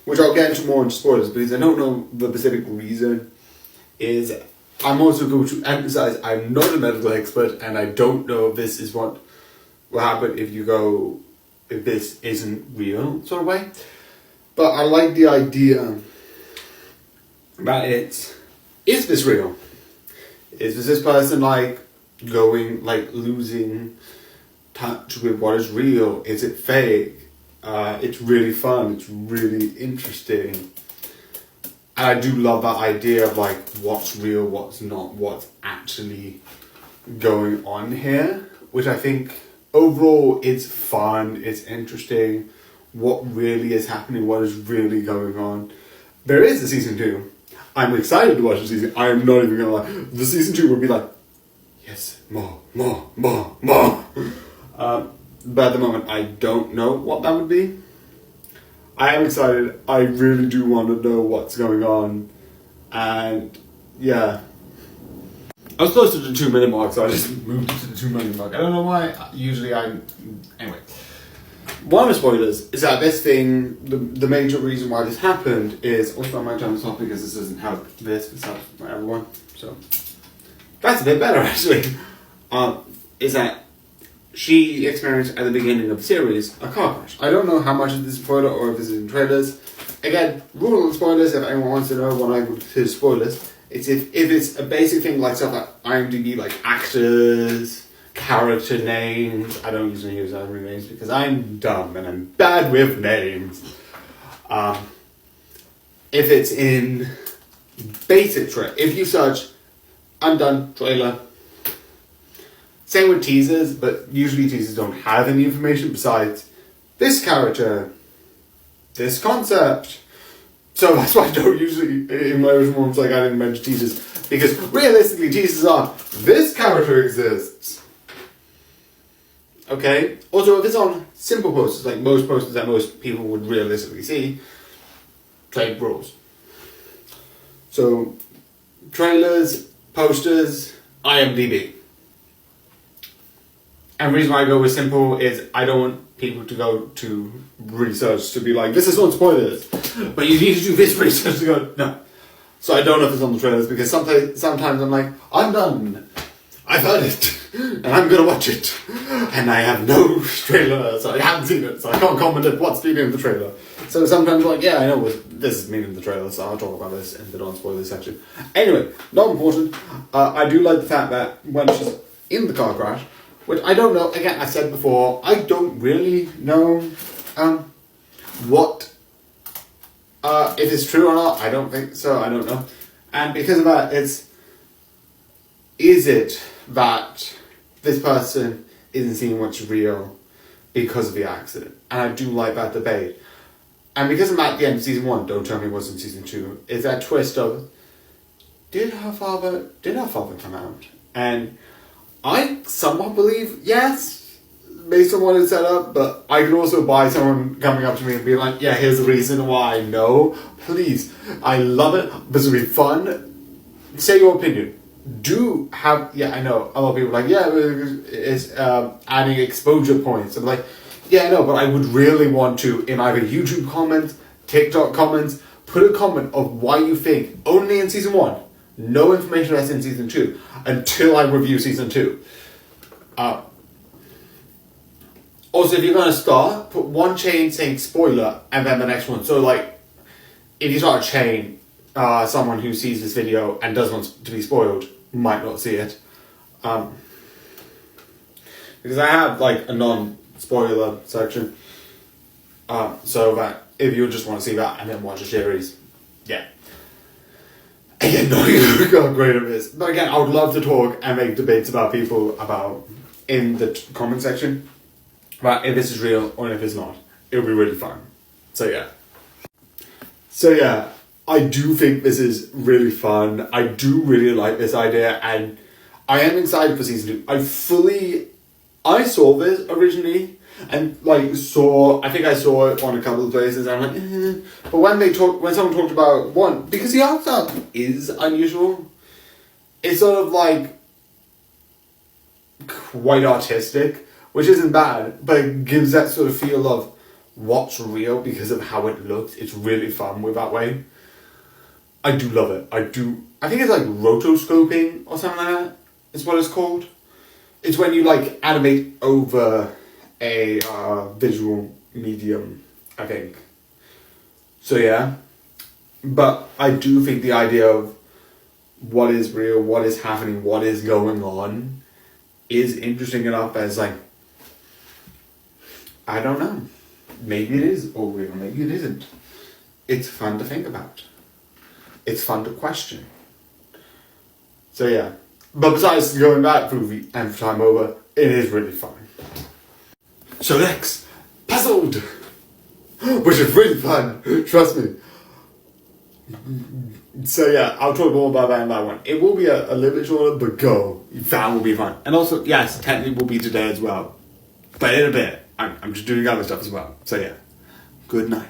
which I'll get into more in spoilers because I don't know the specific reason, is I'm also going to emphasize I'm not a medical expert and I don't know if this is what will happen if this isn't real, sort of way. But I like the idea that is this real? Is this person losing touch with what is real? Is it fake? It's really fun, it's really interesting. And I do love that idea of what's real, what's not, what's actually going on here, which I think overall it's fun, it's interesting, what really is happening, what is really going on. There is a season 2. I'm excited to watch the season. I am not even gonna lie. The season 2 would be like, yes, more. But at the moment, I don't know what that would be. I am excited. I really do want to know what's going on. And yeah. I was close to the 2 minute mark, so I just moved to the 2 minute mark. I don't know why. Usually anyway. One of the spoilers is that this thing, the major reason why this happened is, also I might turn this off because this doesn't help this, it's not for everyone. So that's a bit better actually. Is that she experienced at the beginning of the series a car crash. I don't know how much of this is spoiler or if this is in trailers. Again, rule on spoilers, if anyone wants to know when I would say spoilers, it's if it's a basic thing like stuff like IMDb, like actors, character names. I don't usually use other names because I'm dumb and I'm bad with names. If it's in basic trailer, if you search I'm done trailer. Same with teasers, but usually teasers don't have any information besides this character, this concept. So that's why I don't usually, in my original ones, I didn't mention teasers. Because realistically, teasers are, this character exists. Okay? Also, if it's on simple posters, like most posters that most people would realistically see, trade rules. So, trailers, posters, IMDb. And the reason why I go with simple is I don't want people to go to research to be like, this is on spoilers, but you need to do this research to go, no. So I don't know if it's on the trailers because sometimes I'm like, I'm done. I've heard it, and I'm going to watch it. And I have no trailer, so I haven't seen it, so I can't comment on what's been in the trailer. So sometimes I'm like, yeah, I know what this is meaning in the trailer, so I'll talk about this in the non-spoilers section. Anyway, not important. I do like the fact that when she's in the car crash, which I don't know, again, I said before, I don't really know what, if it's true or not, I don't think so, I don't know. And because of that, is it that this person isn't seeing what's real because of the accident? And I do like that debate. And because I'm at the end of season 1, don't tell me what's in season 2, is that twist of, did her father come out? And I somewhat believe yes, based on what it's set up, but I could also buy someone coming up to me and be like, yeah, here's the reason why, no, please, I love it, this will be fun, say your opinion. Do have, yeah, I know, a lot of people are like, yeah, it's adding exposure points. I'm like, yeah, I know, but I would really want to, in either YouTube comments, TikTok comments, put a comment of why you think, only in season 1, no information that's in season 2, until I review season 2. Also, if you're going to start, put one chain saying spoiler, and then the next one. So, like, if you start a chain, someone who sees this video and does want to be spoiled might not see it. Because I have, like, a non-spoiler section. So that if you just want to see that and then watch a series, yeah. Again, not how great it is. But again, I would love to talk and make debates about people about in the comment section about if this is real or if it's not. It would be really fun. So yeah, I do think this is really fun. I do really like this idea, and I am excited for season 2. I saw this originally, and I think I saw it on a couple of places, and I'm like, But when someone talked about one, because the art style is unusual, it's sort of like quite artistic, which isn't bad, but it gives that sort of feel of what's real because of how it looks. It's really fun with that way. I do love it. I think it's like rotoscoping or something like that. Is what it's called. It's when you animate over a visual medium, I think. So yeah. But I do think the idea of what is real, what is happening, what is going on is interesting enough as I don't know. Maybe it is all real, maybe it isn't. It's fun to think about. It's fun to question. So yeah. But besides going back through the nth time over, it is really fun. So next, Puzzled! Which is really fun, trust me. So yeah, I'll talk more about that in that one. It will be a little bit shorter, but go. That will be fun. And also, yes, technically will be today as well. But in a bit, I'm just doing other stuff as well. So yeah, good night.